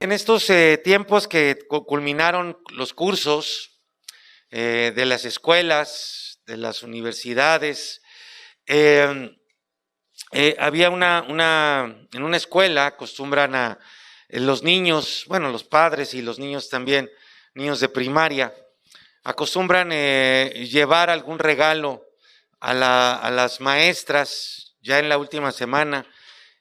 En estos tiempos que culminaron los cursos de las escuelas, de las universidades, había en una escuela acostumbran a los niños, bueno, los padres y los niños también, niños de primaria, acostumbran llevar algún regalo a las maestras ya en la última semana,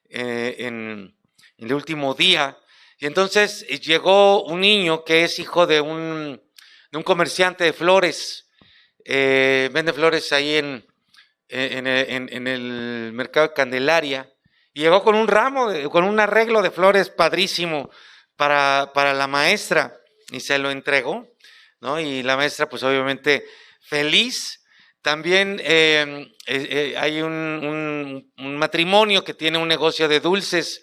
en el último día. Y entonces llegó un niño que es hijo de un comerciante de flores, vende flores ahí en el mercado de Candelaria, y llegó con un ramo, con un arreglo de flores padrísimo para la maestra, y se lo entregó, ¿no? Y la maestra, pues obviamente feliz. También hay un matrimonio que tiene un negocio de dulces,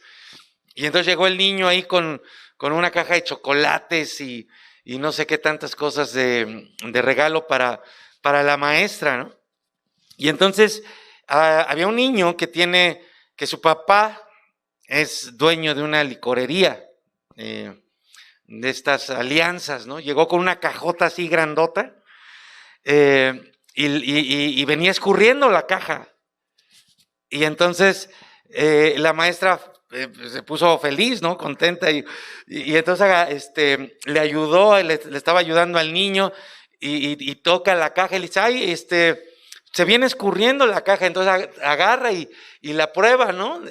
y entonces llegó el niño ahí con una caja de chocolates y no sé qué tantas cosas de regalo para la maestra, ¿no? Y entonces había un niño que su papá es dueño de una licorería, de estas alianzas, ¿no? Llegó con una cajota así grandota y venía escurriendo la caja. Y entonces la maestra se puso feliz, ¿no? Contenta y entonces le ayudó, le estaba ayudando al niño y toca la caja y le dice, ay, se viene escurriendo la caja, entonces agarra y la prueba, ¿no?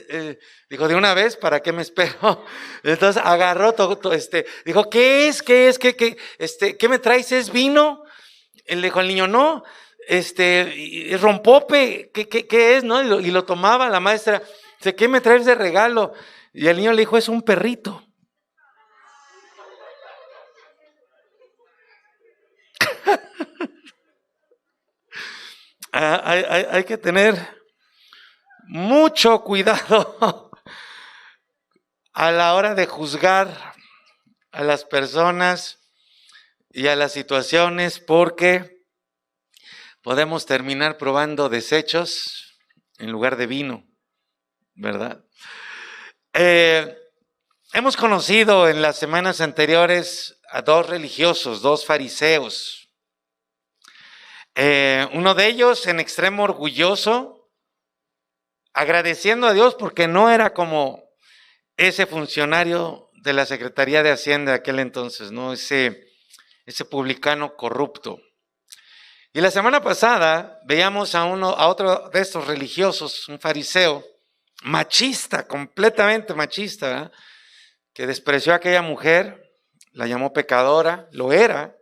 Dijo, de una vez, ¿para qué me espero? Entonces agarró, dijo, ¿qué es? ¿Qué me traes? ¿Es vino? Él le dijo al niño, no, es rompope, ¿qué es? ¿No? Y lo tomaba la maestra, dice, ¿qué me traes de regalo? Y el niño le dijo, es un perrito. Hay que tener mucho cuidado a la hora de juzgar a las personas y a las situaciones, porque podemos terminar probando desechos en lugar de vino, ¿verdad? Hemos conocido en las semanas anteriores a dos religiosos, dos fariseos. Uno de ellos en extremo orgulloso, agradeciendo a Dios porque no era como ese funcionario de la Secretaría de Hacienda de aquel entonces, ¿no? Ese publicano corrupto. Y la semana pasada veíamos a otro de estos religiosos, un fariseo, machista, completamente machista, ¿verdad? Que despreció a aquella mujer, la llamó pecadora, lo era,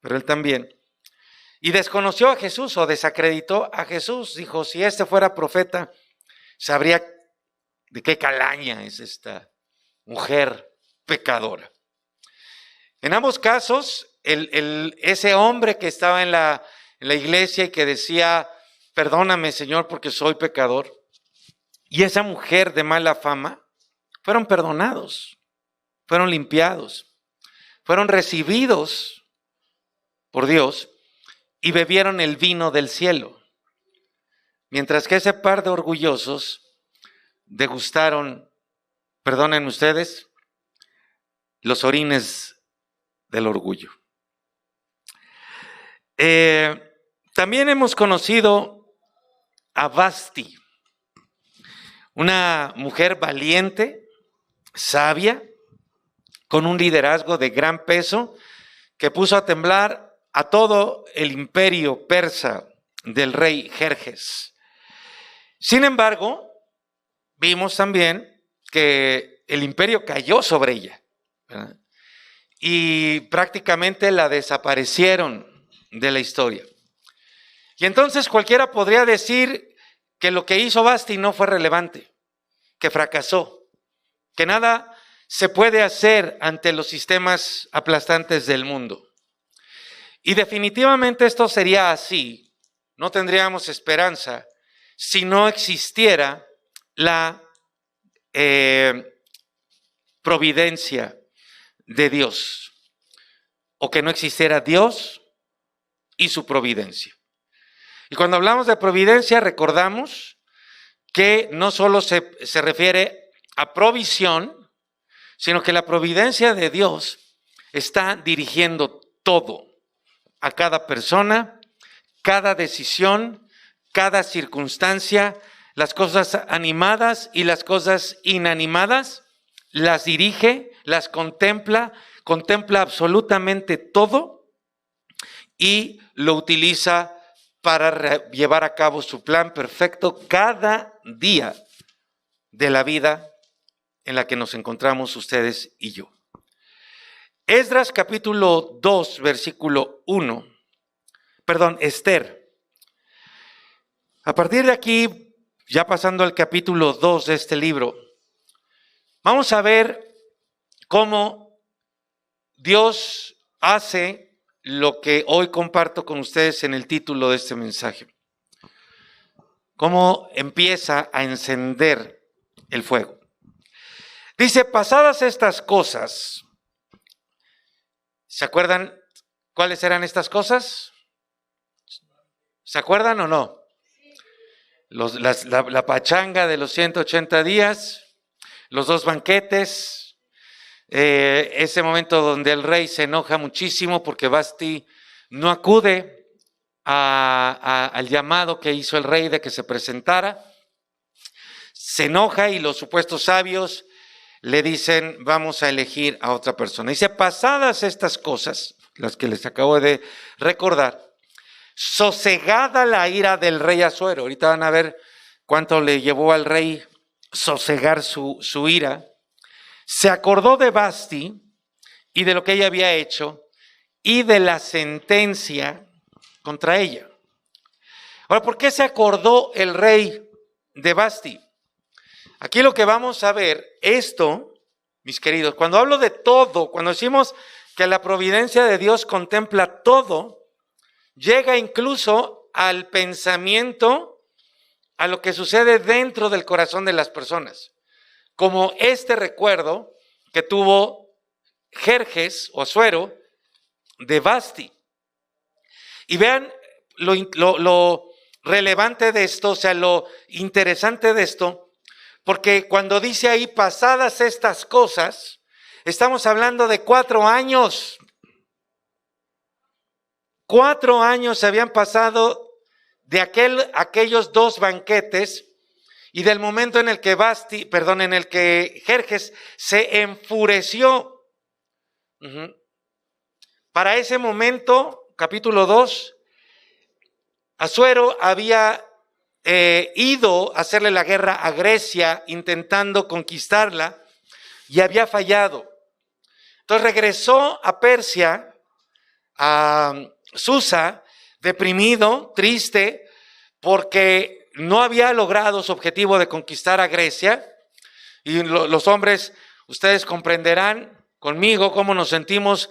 pero él también. Y desconoció a Jesús o desacreditó a Jesús. Dijo, si este fuera profeta, sabría de qué calaña es esta mujer pecadora. En ambos casos, ese hombre que estaba en la iglesia y que decía, perdóname, Señor, porque soy pecador, y esa mujer de mala fama, fueron perdonados, fueron limpiados, fueron recibidos por Dios y bebieron el vino del cielo. Mientras que ese par de orgullosos degustaron, perdonen ustedes, los orines del orgullo. También hemos conocido a Vasti, una mujer valiente, sabia, con un liderazgo de gran peso, que puso a temblar a todo el imperio persa del rey Jerjes. Sin embargo, vimos también que el imperio cayó sobre ella, ¿verdad? Y prácticamente la desaparecieron de la historia. Y entonces cualquiera podría decir que lo que hizo Vasti no fue relevante, que fracasó, que nada se puede hacer ante los sistemas aplastantes del mundo. Y definitivamente esto sería así, no tendríamos esperanza si no existiera la providencia de Dios, o que no existiera Dios y su providencia. Y cuando hablamos de providencia, recordamos que no solo se refiere a provisión, sino que la providencia de Dios está dirigiendo todo, a cada persona, cada decisión, cada circunstancia, las cosas animadas y las cosas inanimadas, las dirige, las contempla absolutamente todo y lo utiliza para llevar a cabo su plan perfecto cada día de la vida en la que nos encontramos ustedes y yo. Esdras capítulo 2, versículo 1. Esther. A partir de aquí, ya pasando al capítulo 2 de este libro, vamos a ver cómo Dios hace lo que hoy comparto con ustedes en el título de este mensaje. Cómo empieza a encender el fuego. Dice, pasadas estas cosas, ¿se acuerdan cuáles eran estas cosas? ¿Se acuerdan o no? La pachanga de los 180 días, los 2 banquetes, ese momento donde el rey se enoja muchísimo porque Vasti no acude al llamado que hizo el rey de que se presentara. Se enoja y los supuestos sabios le dicen, vamos a elegir a otra persona. Dice, pasadas estas cosas, las que les acabo de recordar, sosegada la ira del rey Asuero. Ahorita van a ver cuánto le llevó al rey sosegar su ira. Se acordó de Vasti y de lo que ella había hecho y de la sentencia contra ella. Ahora, ¿por qué se acordó el rey de Vasti? Aquí lo que vamos a ver, esto, mis queridos, cuando hablo de todo, cuando decimos que la providencia de Dios contempla todo, llega incluso al pensamiento, a lo que sucede dentro del corazón de las personas. Como este recuerdo que tuvo Jerjes o Asuero de Vasti. Y vean lo relevante de esto, o sea, lo interesante de esto, porque cuando dice ahí pasadas estas cosas, estamos hablando de 4 años. 4 años se habían pasado de aquellos 2 banquetes y del momento en el que Jerjes se enfureció. Para ese momento, capítulo 2, Asuero había ido a hacerle la guerra a Grecia, intentando conquistarla, y había fallado. Entonces regresó a Persia, a Susa, deprimido, triste, porque no había logrado su objetivo de conquistar a Grecia. Y los hombres, ustedes comprenderán conmigo cómo nos sentimos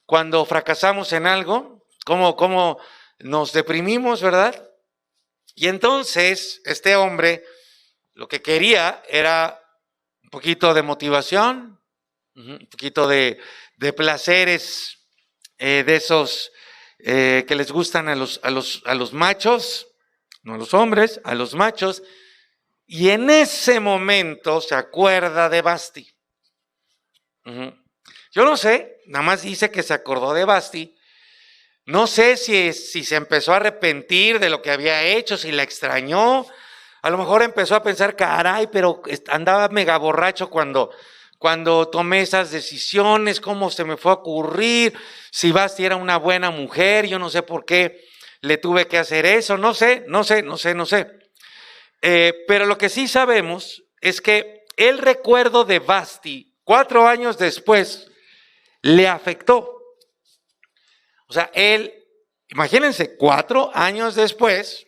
cuando fracasamos en algo, cómo nos deprimimos, ¿verdad? Y entonces este hombre lo que quería era un poquito de motivación, un poquito de placeres de esos que les gustan a los machos, no a los hombres, a los machos. Y en ese momento se acuerda de Vasti. Yo no sé, nada más dice que se acordó de Vasti. No sé si se empezó a arrepentir de lo que había hecho, si la extrañó. A lo mejor empezó a pensar, caray, pero andaba mega borracho cuando tomé esas decisiones, cómo se me fue a ocurrir, si Vasti era una buena mujer, yo no sé por qué le tuve que hacer eso, no sé. Pero lo que sí sabemos es que el recuerdo de Vasti, 4 años después, le afectó. O sea, imagínense, 4 años después,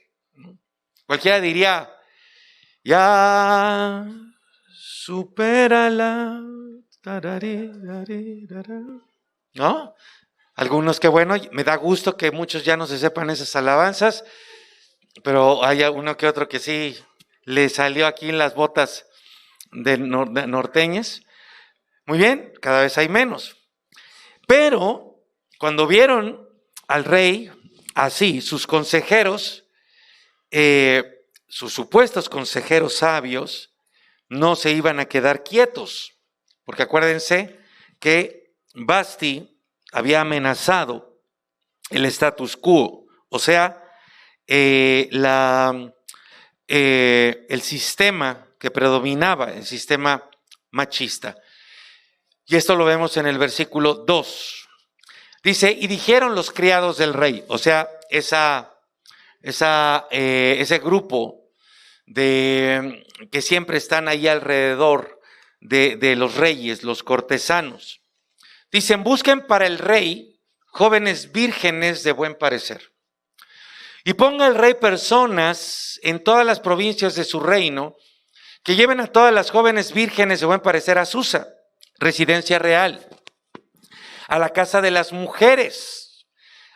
cualquiera diría, ya supérala, ¿no? Algunos que bueno, me da gusto que muchos ya no se sepan esas alabanzas, pero hay uno que otro que sí le salió aquí en las botas de norteñas. Muy bien, cada vez hay menos. Pero cuando vieron al rey así, sus consejeros, sus supuestos consejeros sabios, no se iban a quedar quietos, porque acuérdense que Vasti había amenazado el status quo, o sea, el sistema que predominaba, el sistema machista. Y esto lo vemos en el versículo 2. Dice, y dijeron los criados del rey, o sea, ese grupo que siempre están ahí alrededor de los reyes, los cortesanos. Dicen, busquen para el rey jóvenes vírgenes de buen parecer. Y ponga el rey personas en todas las provincias de su reino que lleven a todas las jóvenes vírgenes de buen parecer a Susa, residencia real, a la casa de las mujeres,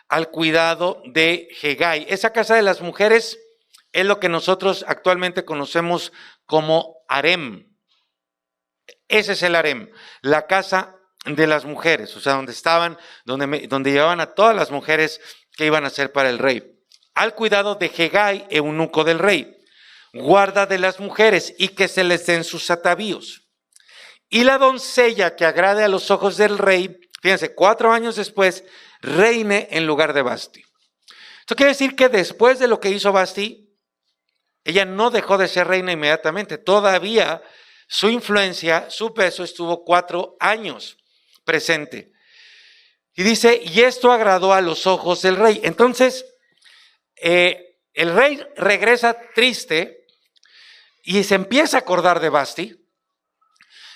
al cuidado de Hegai. Esa casa de las mujeres es lo que nosotros actualmente conocemos como harem. Ese es el harem, la casa de las mujeres, o sea, donde llevaban a todas las mujeres que iban a ser para el rey. Al cuidado de Hegai, eunuco del rey, guarda de las mujeres y que se les den sus atavíos. Y la doncella que agrade a los ojos del rey, fíjense, 4 años después, reine en lugar de Vasti. Esto quiere decir que después de lo que hizo Vasti, ella no dejó de ser reina inmediatamente. Todavía su influencia, su peso estuvo 4 años presente. Y dice, y esto agradó a los ojos del rey. Entonces, el rey regresa triste y se empieza a acordar de Vasti.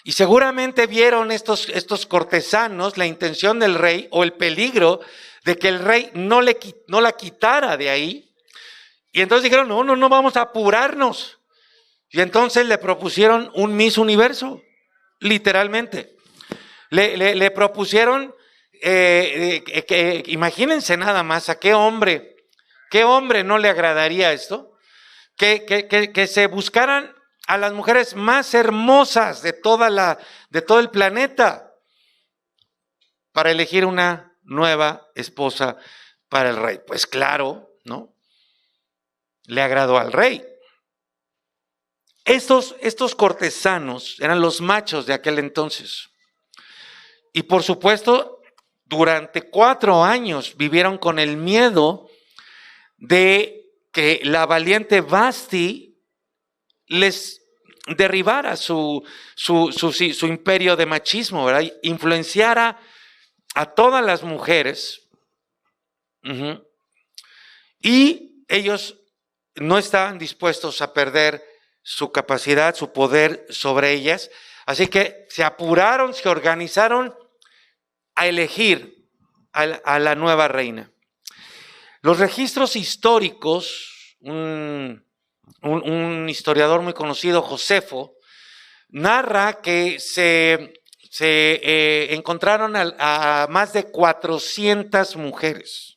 Y seguramente vieron estos cortesanos la intención del rey o el peligro de que el rey no la quitara de ahí. Y entonces dijeron, no, vamos a apurarnos. Y entonces le propusieron un Miss Universo, literalmente. Le propusieron, imagínense nada más a qué hombre no le agradaría esto, que se buscaran a las mujeres más hermosas de todo el planeta para elegir una nueva esposa para el rey. Pues claro, ¿no? Le agradó al rey. Estos cortesanos eran los machos de aquel entonces. Y por supuesto, durante 4 años vivieron con el miedo de que la valiente Vasti les derribara su imperio de machismo, ¿verdad? Influenciara a todas las mujeres. Y ellos no estaban dispuestos a perder su capacidad, su poder sobre ellas. Así que se apuraron, se organizaron a elegir a la nueva reina. Los registros históricos, un historiador muy conocido, Josefo, narra que se encontraron a más de 400 mujeres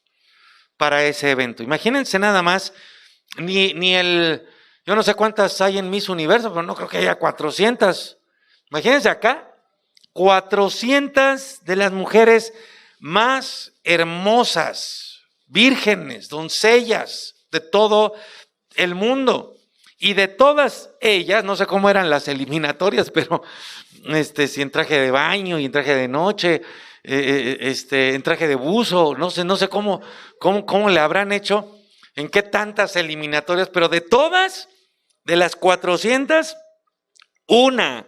para ese evento. Imagínense nada más, yo no sé cuántas hay en Miss Universo, pero no creo que haya 400. Imagínense acá, 400 de las mujeres más hermosas, vírgenes, doncellas de todo el mundo. Y de todas ellas, no sé cómo eran las eliminatorias, pero si en traje de baño y en traje de noche, en traje de buzo, no sé cómo le habrán hecho, en qué tantas eliminatorias, pero de todas, de las 400, una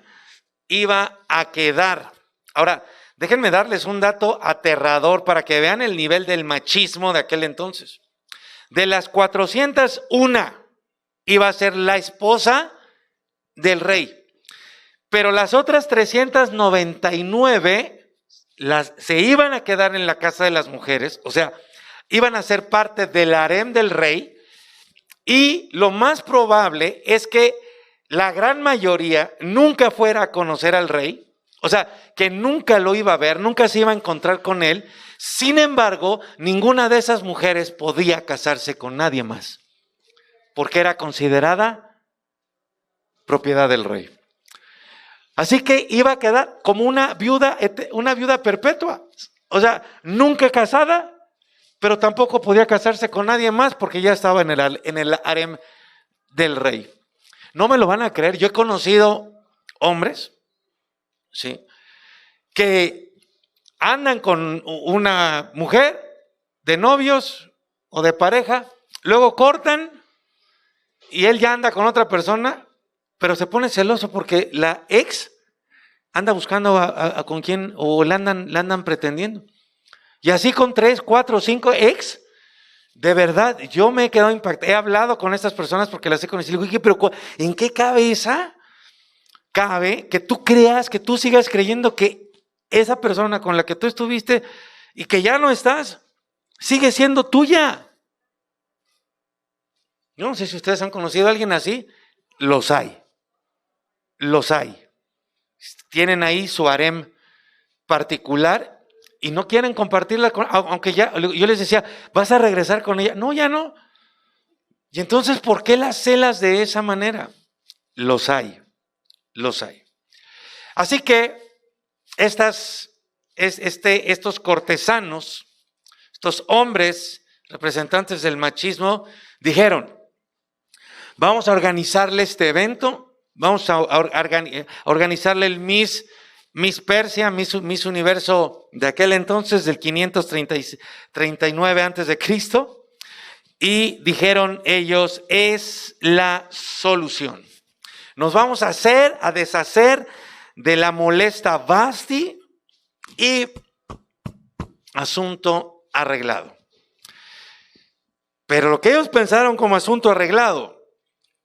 iba a quedar. Ahora, déjenme darles un dato aterrador para que vean el nivel del machismo de aquel entonces. De las 400, una iba a ser la esposa del rey. Pero las otras 399 se iban a quedar en la casa de las mujeres, o sea, iban a ser parte del harem del rey, y lo más probable es que la gran mayoría nunca fuera a conocer al rey, o sea, que nunca lo iba a ver, nunca se iba a encontrar con él. Sin embargo, ninguna de esas mujeres podía casarse con nadie más, porque era considerada propiedad del rey. Así que iba a quedar como una viuda perpetua. O sea, nunca casada, pero tampoco podía casarse con nadie más porque ya estaba en el harem del rey. No me lo van a creer, yo he conocido hombres, ¿sí?, que andan con una mujer de novios o de pareja, luego cortan y él ya anda con otra persona, pero se pone celoso porque la ex anda buscando a con quién o la andan pretendiendo. Y así con 3, 4, 5 ex. De verdad, yo me he quedado impactado. He hablado con estas personas porque las he conocido. Y digo, pero ¿en qué cabeza cabe que tú creas, que tú sigas creyendo que esa persona con la que tú estuviste y que ya no estás, sigue siendo tuya? Yo no sé si ustedes han conocido a alguien así. Los hay. Los hay. Tienen ahí su harem particular y no quieren compartirla con, aunque ya, yo les decía, ¿vas a regresar con ella? No, ya no. Y entonces, ¿por qué las celas de esa manera? Los hay. Así que estos cortesanos, estos hombres representantes del machismo, dijeron, vamos a organizarle este evento, vamos a organizarle el Miss Persia, Miss Universo de aquel entonces, del 539 antes de Cristo, y dijeron ellos, es la solución. Nos vamos a deshacer de la molesta Vasti y asunto arreglado. Pero lo que ellos pensaron como asunto arreglado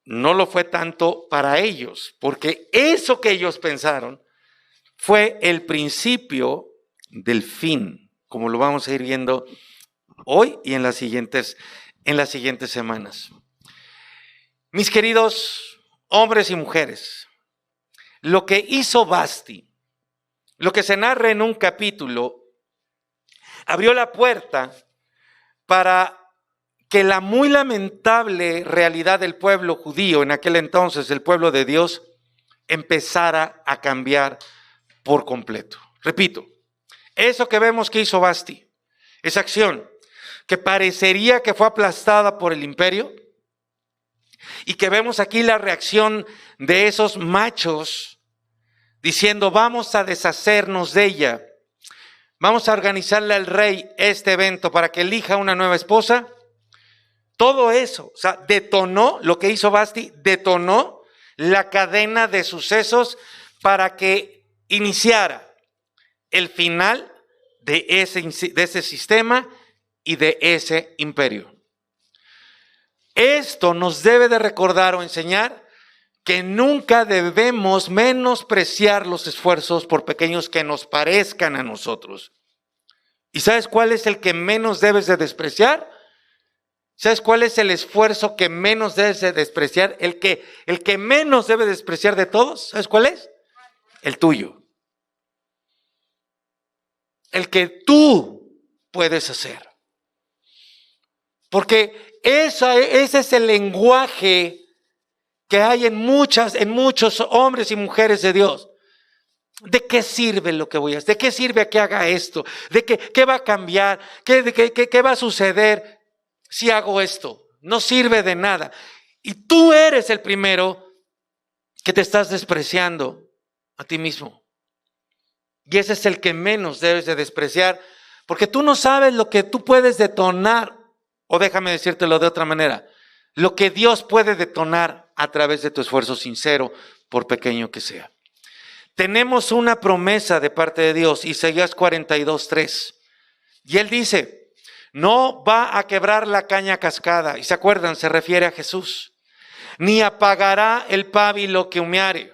no lo fue tanto para ellos, porque eso que ellos pensaron fue el principio del fin, como lo vamos a ir viendo hoy y en las siguientes semanas. Mis queridos hombres y mujeres, lo que hizo Vasti, lo que se narra en un capítulo, abrió la puerta para que la muy lamentable realidad del pueblo judío en aquel entonces, el pueblo de Dios, empezara a cambiar por completo. Repito, eso que vemos que hizo Vasti, esa acción que parecería que fue aplastada por el imperio, y que vemos aquí la reacción de esos machos diciendo, vamos a deshacernos de ella, vamos a organizarle al rey este evento para que elija una nueva esposa. Todo eso, o sea, detonó, lo que hizo Vasti, detonó la cadena de sucesos para que iniciara el final de ese sistema y de ese imperio. Esto nos debe de recordar o enseñar que nunca debemos menospreciar los esfuerzos, por pequeños que nos parezcan a nosotros. ¿Y sabes cuál es el que menos debes de despreciar? ¿Sabes cuál es el esfuerzo que menos debes de despreciar? El que menos debe despreciar de todos, ¿sabes cuál es? El tuyo. El que tú puedes hacer. Porque ese es el lenguaje que hay en muchos hombres y mujeres de Dios. ¿De qué sirve lo que voy a hacer? ¿De qué sirve que haga esto? ¿De qué va a cambiar? ¿Qué va a suceder si hago esto? No sirve de nada. Y tú eres el primero que te estás despreciando a ti mismo. Y ese es el que menos debes de despreciar, porque tú no sabes lo que tú puedes detonar, o déjame decírtelo de otra manera, lo que Dios puede detonar a través de tu esfuerzo sincero, por pequeño que sea. Tenemos una promesa de parte de Dios, Isaías 42:3, y Él dice, no va a quebrar la caña cascada, y se acuerdan, se refiere a Jesús, ni apagará el pábilo que humeare.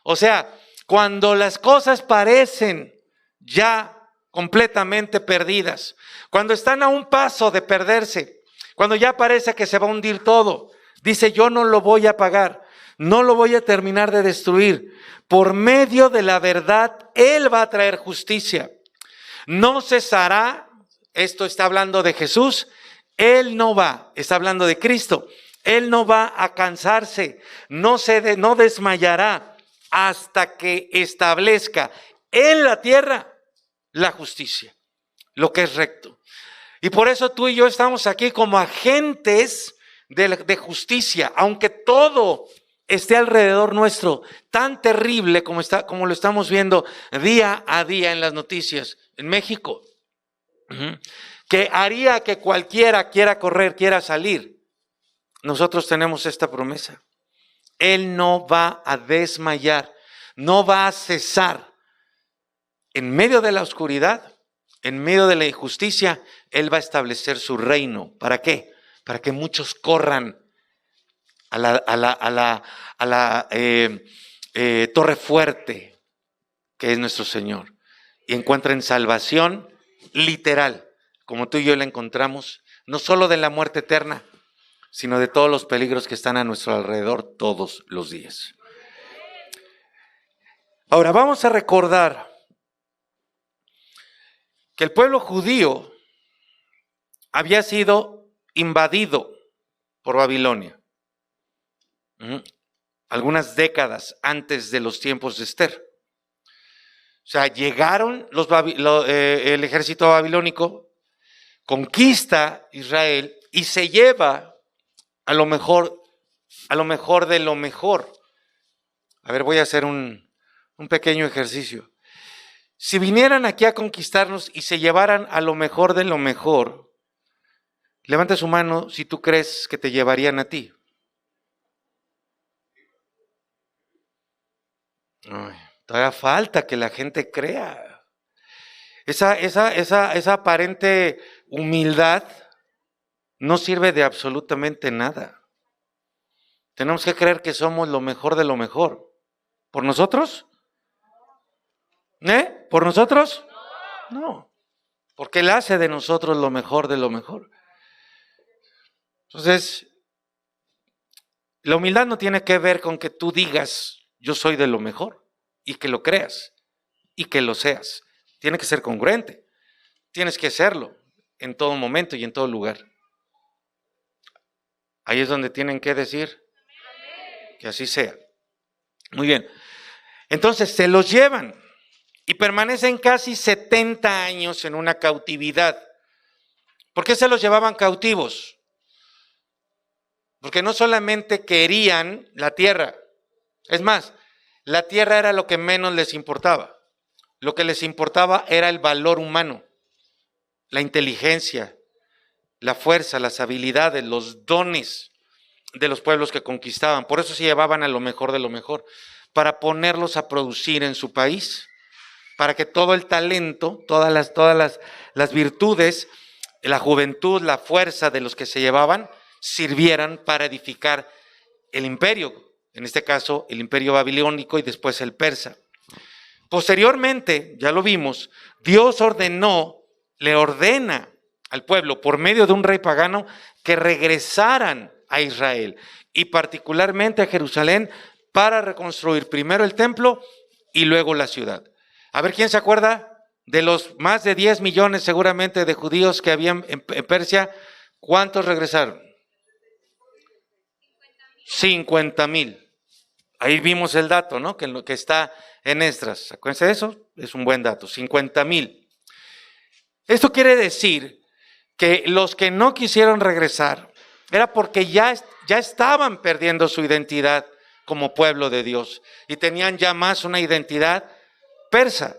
O sea, cuando las cosas parecen ya completamente perdidas, cuando están a un paso de perderse, cuando ya parece que se va a hundir todo, dice, yo no lo voy a apagar, no lo voy a terminar de destruir. Por medio de la verdad, Él va a traer justicia. No cesará, esto está hablando de Jesús, Él no va, está hablando de Cristo, Él no va a cansarse, no desmayará hasta que establezca en la tierra la justicia, lo que es recto. Y por eso tú y yo estamos aquí como agentes de justicia, aunque todo esté alrededor nuestro, tan terrible como lo estamos viendo día a día en las noticias en México, que haría que cualquiera quiera correr, quiera salir. Nosotros tenemos esta promesa. Él no va a desmayar, no va a cesar. En medio de la oscuridad, en medio de la injusticia, Él va a establecer su reino. ¿Para qué? Para que muchos corran a la torre fuerte que es nuestro Señor y encuentren salvación literal, como tú y yo la encontramos, no solo de la muerte eterna, sino de todos los peligros que están a nuestro alrededor todos los días. Ahora vamos a recordar que el pueblo judío había sido invadido por Babilonia algunas décadas antes de los tiempos de Esther. O sea, llegaron el ejército babilónico, conquista Israel y se lleva a lo mejor de lo mejor. A ver, voy a hacer un pequeño ejercicio. Si vinieran aquí a conquistarnos y se llevaran a lo mejor de lo mejor, levanta su mano si tú crees que te llevarían a ti. Ay, todavía falta que la gente crea. Esa aparente humildad no sirve de absolutamente nada. Tenemos que creer que somos lo mejor de lo mejor. ¿Por nosotros? ¿Por nosotros? No. Porque Él hace de nosotros lo mejor de lo mejor. Entonces, la humildad no tiene que ver con que tú digas, yo soy de lo mejor, y que lo creas, y que lo seas. Tiene que ser congruente. Tienes que serlo en todo momento y en todo lugar. Ahí es donde tienen que decir que así sea. Muy bien. Entonces se los llevan y permanecen casi 70 años en una cautividad. ¿Por qué se los llevaban cautivos? Porque no solamente querían la tierra. Es más, la tierra era lo que menos les importaba. Lo que les importaba era el valor humano, la inteligencia, la fuerza, las habilidades, los dones de los pueblos que conquistaban. Por eso se llevaban a lo mejor de lo mejor, para ponerlos a producir en su país, para que todo el talento, todas las virtudes, la juventud, la fuerza de los que se llevaban, sirvieran para edificar el imperio, en este caso el imperio babilónico y después el persa. Posteriormente, ya lo vimos, Dios le ordena al pueblo por medio de un rey pagano que regresaran a Israel y particularmente a Jerusalén para reconstruir primero el templo y luego la ciudad. A ver, ¿quién se acuerda de los más de 10 millones seguramente de judíos que habían en Persia? ¿Cuántos regresaron? 50,000. Ahí vimos el dato, ¿no? Que está en Esdras. Acuérdense de eso, es un buen dato, 50,000. Esto quiere decir que los que no quisieron regresar era porque ya estaban perdiendo su identidad como pueblo de Dios y tenían ya más una identidad persa.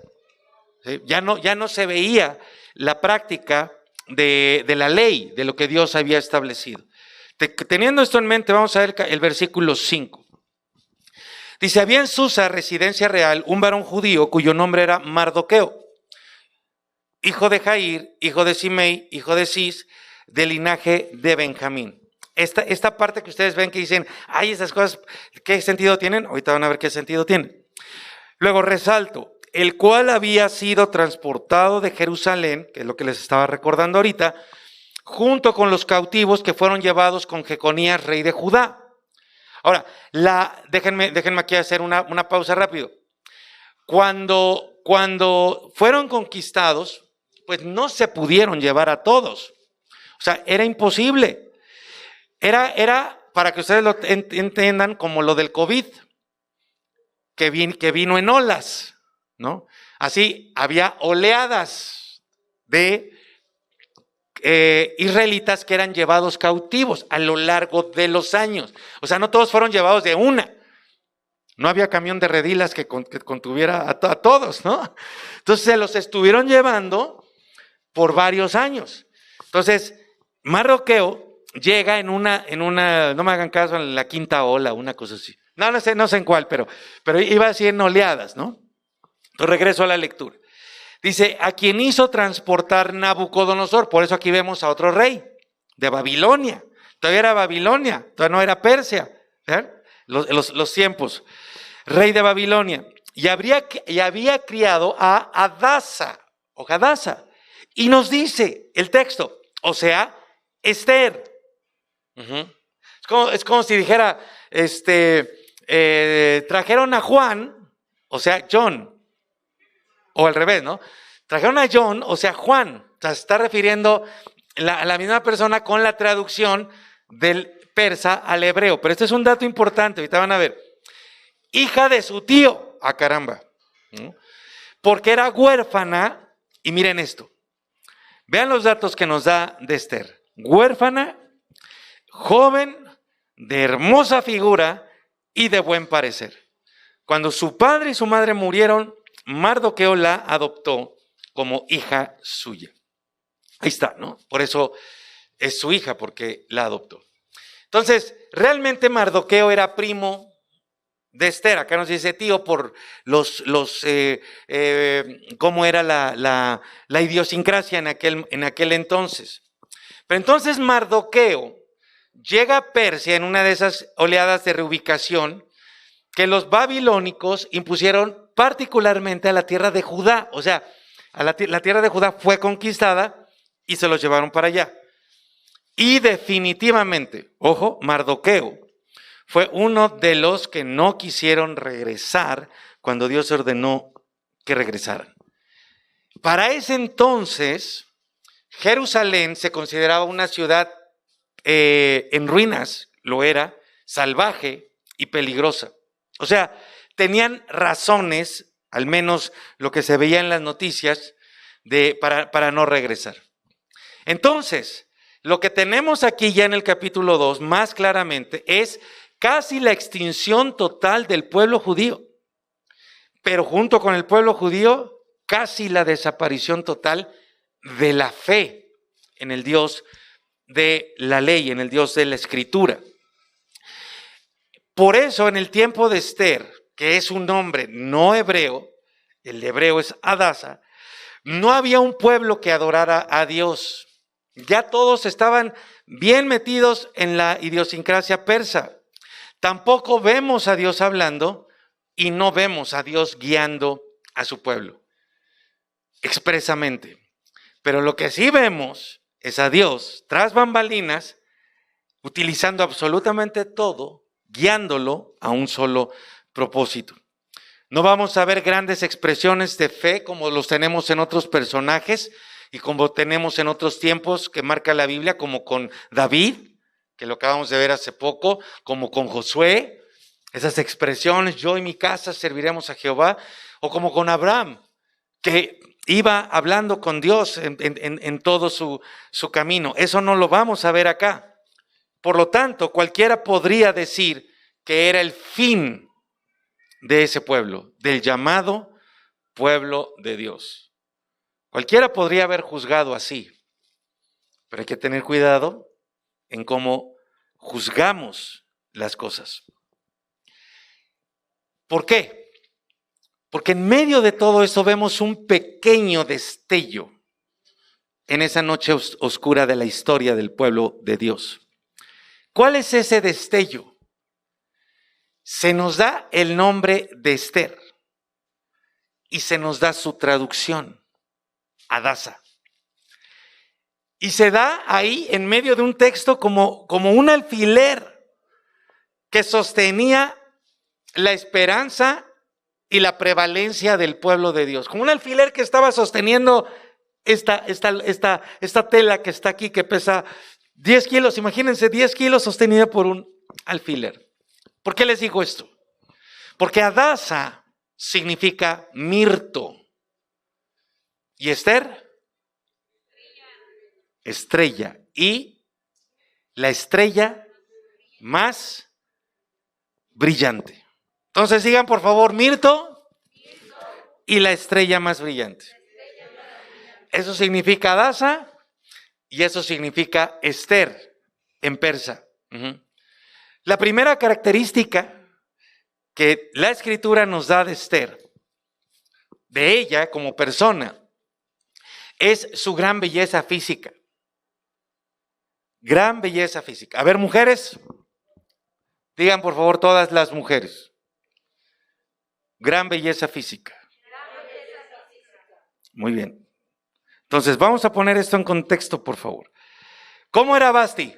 ¿Sí? Ya no se veía la práctica de la ley, de lo que Dios había establecido. Teniendo esto en mente, vamos a ver el versículo 5. Dice, había en Susa, residencia real, un varón judío cuyo nombre era Mardoqueo, hijo de Jair, hijo de Simei, hijo de Cis, del linaje de Benjamín. Esta parte que ustedes ven que dicen, ay, esas cosas, ¿qué sentido tienen? Ahorita van a ver qué sentido tienen. Luego resalto, el cual había sido transportado de Jerusalén, que es lo que les estaba recordando ahorita, junto con los cautivos que fueron llevados con Jeconías, rey de Judá. Ahora, déjenme aquí hacer una pausa rápido. Cuando fueron conquistados, pues no se pudieron llevar a todos. O sea, era imposible. Era para que ustedes lo entiendan como lo del COVID, que vino en olas, ¿no? Así, había oleadas de israelitas que eran llevados cautivos a lo largo de los años. O sea, no todos fueron llevados de una, No había camión de redilas que contuviera a todos, ¿no? Entonces se los estuvieron llevando por varios años. Entonces, Mardoqueo llega en una, no me hagan caso, en la quinta ola, una cosa así. No sé en cuál, pero iba así en oleadas, ¿no? Entonces regreso a la lectura. Dice, a quien hizo transportar Nabucodonosor, por eso aquí vemos a otro rey de Babilonia. Todavía era Babilonia, todavía no era Persia, ¿verdad? Los tiempos. Rey de Babilonia. Y había criado a Hadasa, o Hadasa. Y nos dice el texto, o sea, Esther. Es como si dijera, trajeron a Juan, o sea, John. O al revés, ¿no? Trajeron a John, o sea, Juan. O sea, se está refiriendo a la misma persona con la traducción del persa al hebreo. Pero este es un dato importante, ahorita van a ver. Hija de su tío, a caramba. ¿No? Porque era huérfana, y miren esto. Vean los datos que nos da de Esther. Huérfana, joven, de hermosa figura y de buen parecer. Cuando su padre y su madre murieron, Mardoqueo la adoptó como hija suya. Ahí está, ¿no? Por eso es su hija, porque la adoptó. Entonces, realmente Mardoqueo era primo de Esther. Acá nos dice tío por cómo era la idiosincrasia en aquel entonces. Pero entonces Mardoqueo llega a Persia en una de esas oleadas de reubicación que los babilónicos impusieron particularmente a la tierra de Judá. O sea, la tierra de Judá fue conquistada y se los llevaron para allá. Y definitivamente, ojo, Mardoqueo fue uno de los que no quisieron regresar cuando Dios ordenó que regresaran. Para ese entonces, Jerusalén se consideraba una ciudad en ruinas, lo era, salvaje y peligrosa. O sea, tenían razones, al menos lo que se veía en las noticias, para no regresar. Entonces, lo que tenemos aquí ya en el capítulo 2, más claramente, es casi la extinción total del pueblo judío. Pero junto con el pueblo judío, casi la desaparición total de la fe en el Dios de la ley, en el Dios de la Escritura. Por eso en el tiempo de Esther, que es un nombre no hebreo, el hebreo es Hadasa, no había un pueblo que adorara a Dios. Ya todos estaban bien metidos en la idiosincrasia persa. Tampoco vemos a Dios hablando y no vemos a Dios guiando a su pueblo expresamente. Pero lo que sí vemos es a Dios tras bambalinas utilizando absolutamente todo, guiándolo a un solo propósito. No vamos a ver grandes expresiones de fe como los tenemos en otros personajes y como tenemos en otros tiempos que marca la Biblia, como con David, que lo acabamos de ver hace poco, como con Josué, esas expresiones, yo y mi casa serviremos a Jehová, o como con Abraham, que iba hablando con Dios en todo su camino. Eso no lo vamos a ver acá. Por lo tanto, cualquiera podría decir que era el fin de ese pueblo, del llamado pueblo de Dios. Cualquiera podría haber juzgado así, pero hay que tener cuidado en cómo juzgamos las cosas. ¿Por qué? Porque en medio de todo esto vemos un pequeño destello en esa noche oscura de la historia del pueblo de Dios. ¿Cuál es ese destello? Se nos da el nombre de Esther y se nos da su traducción, Hadasa. Y se da ahí en medio de un texto como un alfiler que sostenía la esperanza y la prevalencia del pueblo de Dios. Como un alfiler que estaba sosteniendo esta tela que está aquí, que pesa 10 kilos. Imagínense, 10 kilos sostenida por un alfiler. ¿Por qué les digo esto? Porque Hadasa significa mirto. ¿Y Esther? Estrella. Y la estrella más brillante. Entonces sigan por favor Mirto y la estrella más brillante. Eso significa Hadasa y eso significa Esther en persa. La primera característica que la Escritura nos da de Esther, de ella como persona, es su gran belleza física. Gran belleza física. A ver, mujeres, digan por favor todas las mujeres. Gran belleza física. Muy bien. Entonces vamos a poner esto en contexto, por favor. ¿Cómo era Vasti?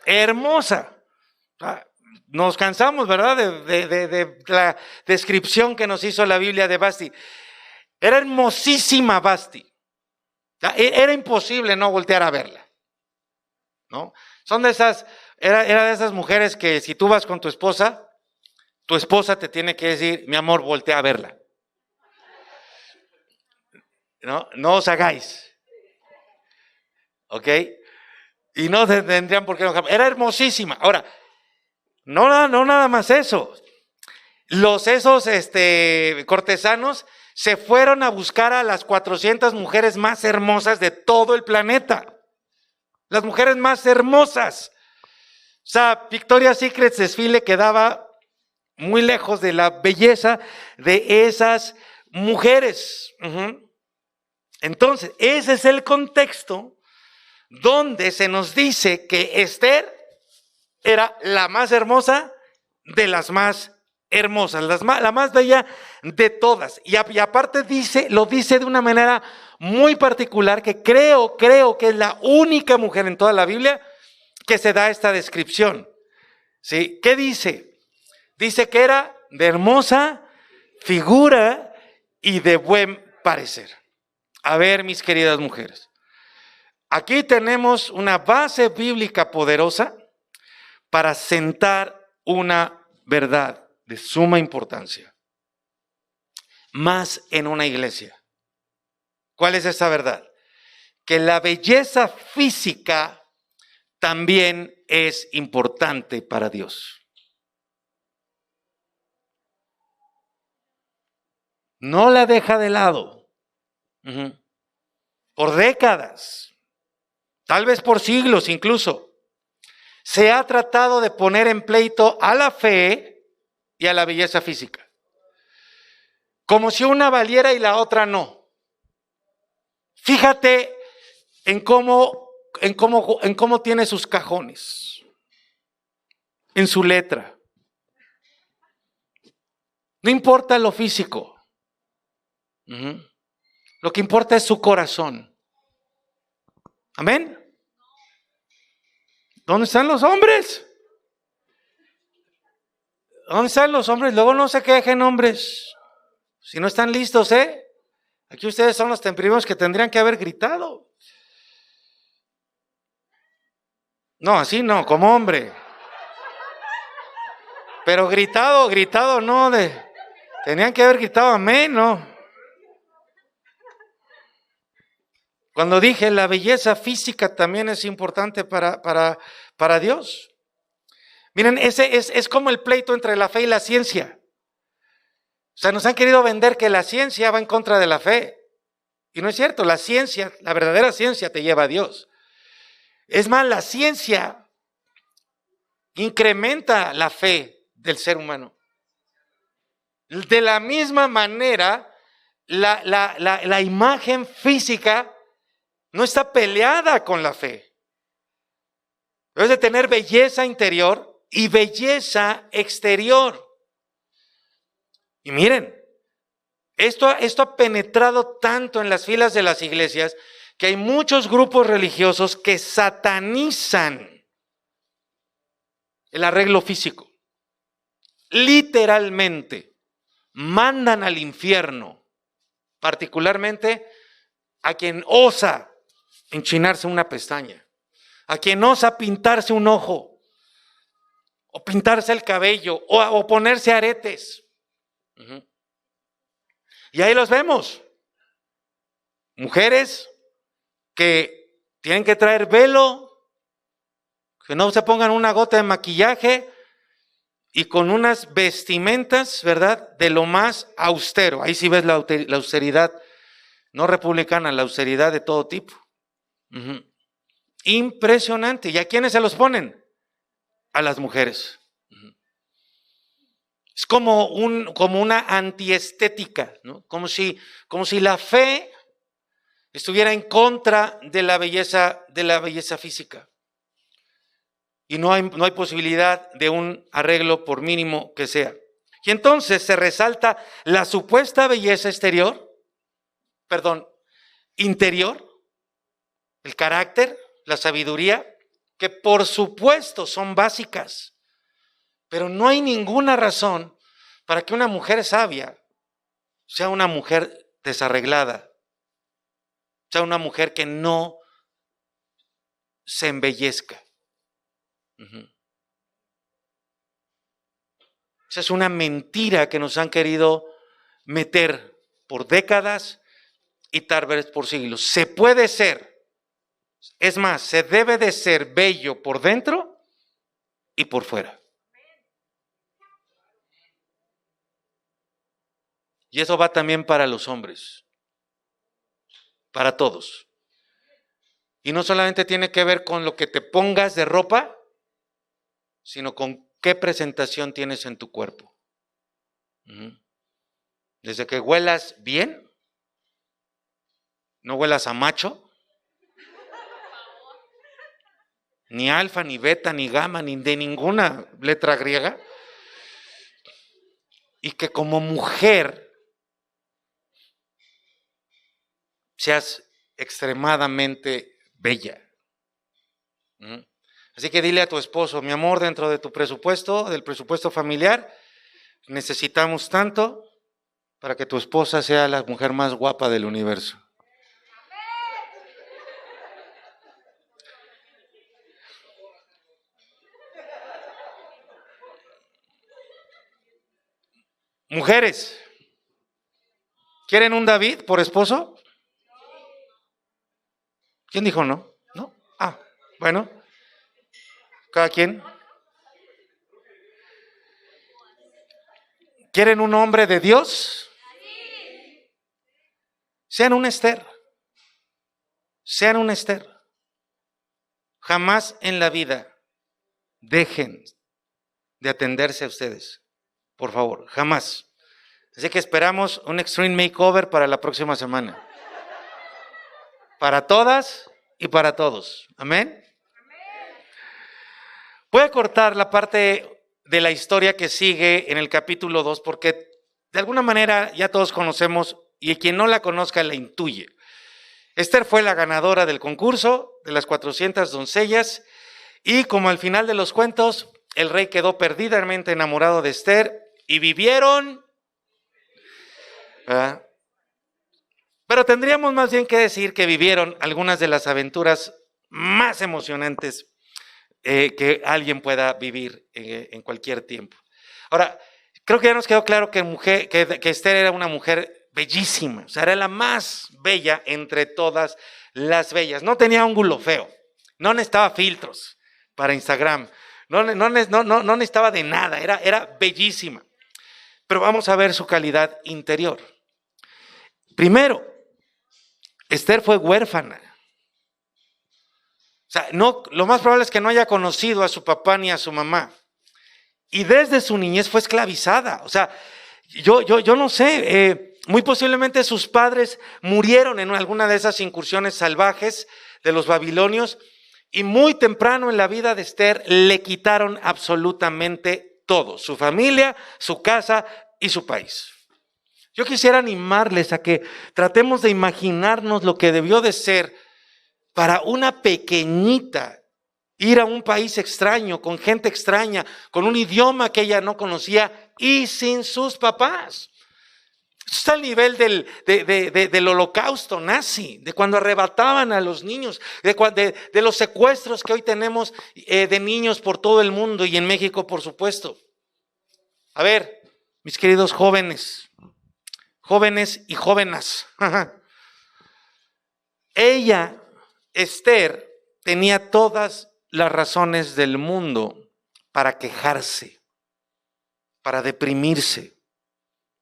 Hermosa. Nos cansamos, ¿verdad? De la descripción que nos hizo la Biblia de Vasti. Era hermosísima Vasti. Era imposible no voltear a verla, ¿no? Son de esas, era de esas mujeres que si tú vas con tu esposa te tiene que decir, mi amor, voltea a verla. No os hagáis. ¿Ok? Y no tendrían por qué enojar. Era hermosísima. Ahora, no nada más eso. Esos cortesanos se fueron a buscar a las 400 mujeres más hermosas de todo el planeta. Las mujeres más hermosas. O sea, Victoria's Secret desfile quedaba muy lejos de la belleza de esas mujeres. Entonces, ese es el contexto donde se nos dice que Esther era la más hermosa de las más hermosas, la más bella de todas. Y aparte lo dice de una manera muy particular que creo que es la única mujer en toda la Biblia que se da esta descripción. ¿Sí? ¿Qué dice? Dice que era de hermosa figura y de buen parecer. A ver, mis queridas mujeres, aquí tenemos una base bíblica poderosa para sentar una verdad de suma importancia, más en una iglesia. ¿Cuál es esa verdad? Que la belleza física también es importante para Dios. No la deja de lado. Por décadas, tal vez por siglos incluso, se ha tratado de poner en pleito a la fe y a la belleza física, como si una valiera y la otra no. Fíjate en cómo tiene sus cajones, en su letra. No importa lo físico. Lo que importa es su corazón. Amén. ¿Dónde están los hombres? ¿Dónde están los hombres? Luego no se quejen, hombres. Si no están listos, Aquí ustedes son los primeros que tendrían que haber gritado. No, así no, como hombre. Pero gritado no, tenían que haber gritado amén, ¿no? Cuando dije la belleza física también es importante para Dios. Miren, ese es como el pleito entre la fe y la ciencia. O sea, nos han querido vender que la ciencia va en contra de la fe. Y no es cierto, la ciencia, la verdadera ciencia te lleva a Dios. Es más, la ciencia incrementa la fe del ser humano. De la misma manera, la imagen física no está peleada con la fe. Debes de tener belleza interior y belleza exterior. Y miren, esto ha penetrado tanto en las filas de las iglesias que hay muchos grupos religiosos que satanizan el arreglo físico. Literalmente mandan al infierno, particularmente a quien osa enchinarse una pestaña, a quien osa pintarse un ojo, o pintarse el cabello, o ponerse aretes. Y ahí los vemos. Mujeres que tienen que traer velo, que no se pongan una gota de maquillaje y con unas vestimentas, ¿verdad?, de lo más austero. Ahí sí ves la austeridad, no republicana, la austeridad de todo tipo. Uh-huh. Impresionante. ¿Y a quiénes se los ponen? A las mujeres. Uh-huh. Es como una antiestética, ¿no? Como si la fe estuviera en contra de la belleza física. Y no hay posibilidad de un arreglo por mínimo que sea. Y entonces se resalta la supuesta belleza interior, el carácter, la sabiduría, que por supuesto son básicas, pero no hay ninguna razón para que una mujer sabia sea una mujer desarreglada, sea una mujer que no se embellezca. Uh-huh. Esa es una mentira que nos han querido meter por décadas y tal vez por siglos. Se puede ser, es más, se debe de ser bello por dentro y por fuera. Y eso va también para los hombres, para todos. Y no solamente tiene que ver con lo que te pongas de ropa, sino con qué presentación tienes en tu cuerpo. Desde que huelas bien, no huelas a macho, ni alfa, ni beta, ni gamma, ni de ninguna letra griega, y que como mujer seas extremadamente bella. Así que dile a tu esposo, mi amor, dentro de tu presupuesto, del presupuesto familiar, necesitamos tanto para que tu esposa sea la mujer más guapa del universo. Mujeres, ¿quieren un David por esposo? ¿Quién dijo no? ¿No? Ah, bueno, cada quien. ¿Quieren un hombre de Dios? Sean un Esther. Sean un Esther. Jamás en la vida dejen de atenderse a ustedes. Por favor, jamás. Así que esperamos un Extreme Makeover para la próxima semana. Para todas y para todos. Amén. Voy a cortar la parte de la historia que sigue en el capítulo 2 porque de alguna manera ya todos conocemos y quien no la conozca la intuye. Esther fue la ganadora del concurso de las 400 doncellas y como al final de los cuentos el rey quedó perdidamente enamorado de Esther y vivieron, ¿verdad? Pero tendríamos más bien que decir que vivieron algunas de las aventuras más emocionantes que alguien pueda vivir en cualquier tiempo. Ahora, creo que ya nos quedó claro que Esther era una mujer bellísima, o sea, era la más bella entre todas las bellas. No tenía ángulo feo, no necesitaba filtros para Instagram, no necesitaba de nada, era bellísima. Pero vamos a ver su calidad interior. Primero, Esther fue huérfana. O sea, lo más probable es que no haya conocido a su papá ni a su mamá. Y desde su niñez fue esclavizada. O sea, yo no sé, muy posiblemente sus padres murieron en alguna de esas incursiones salvajes de los babilonios y muy temprano en la vida de Esther le quitaron absolutamente todo, su familia, su casa y su país. Yo quisiera animarles a que tratemos de imaginarnos lo que debió de ser para una pequeñita ir a un país extraño, con gente extraña, con un idioma que ella no conocía y sin sus papás. Esto está al nivel del holocausto nazi, de cuando arrebataban a los niños, de los secuestros que hoy tenemos de niños por todo el mundo y en México, por supuesto. A ver, mis queridos jóvenes y jóvenes. Ella, Esther, tenía todas las razones del mundo para quejarse. para deprimirse,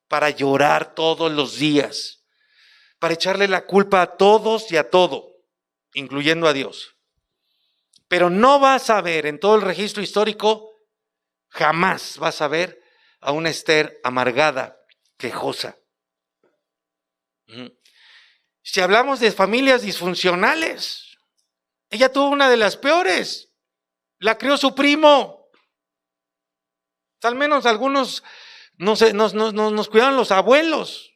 para llorar todos los días, para echarle la culpa a todos y a todo, incluyendo a Dios. Pero no vas a ver en todo el registro histórico, jamás vas a ver a una Esther amargada, quejosa. Si hablamos de familias disfuncionales, ella tuvo una de las peores. La crió su primo. Al menos algunos nos cuidaron los abuelos.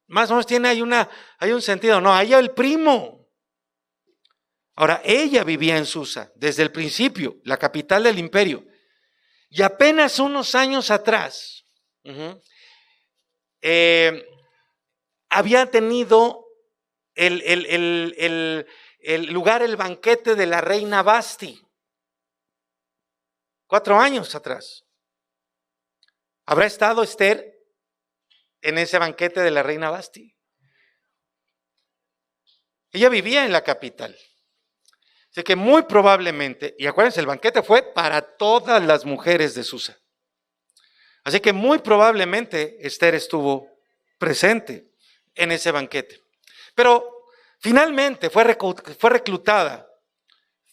Más o menos tiene hay un sentido. No, ella el primo. Ahora, ella vivía en Susa desde el principio, la capital del imperio. Y apenas unos años atrás, había tenido el lugar, el banquete de la reina Vasti. 4 años atrás. ¿Habrá estado Esther en ese banquete de la reina Vasti? Ella vivía en la capital. Así que muy probablemente, y acuérdense, el banquete fue para todas las mujeres de Susa. Así que muy probablemente Esther estuvo presente en ese banquete. Pero finalmente fue reclutada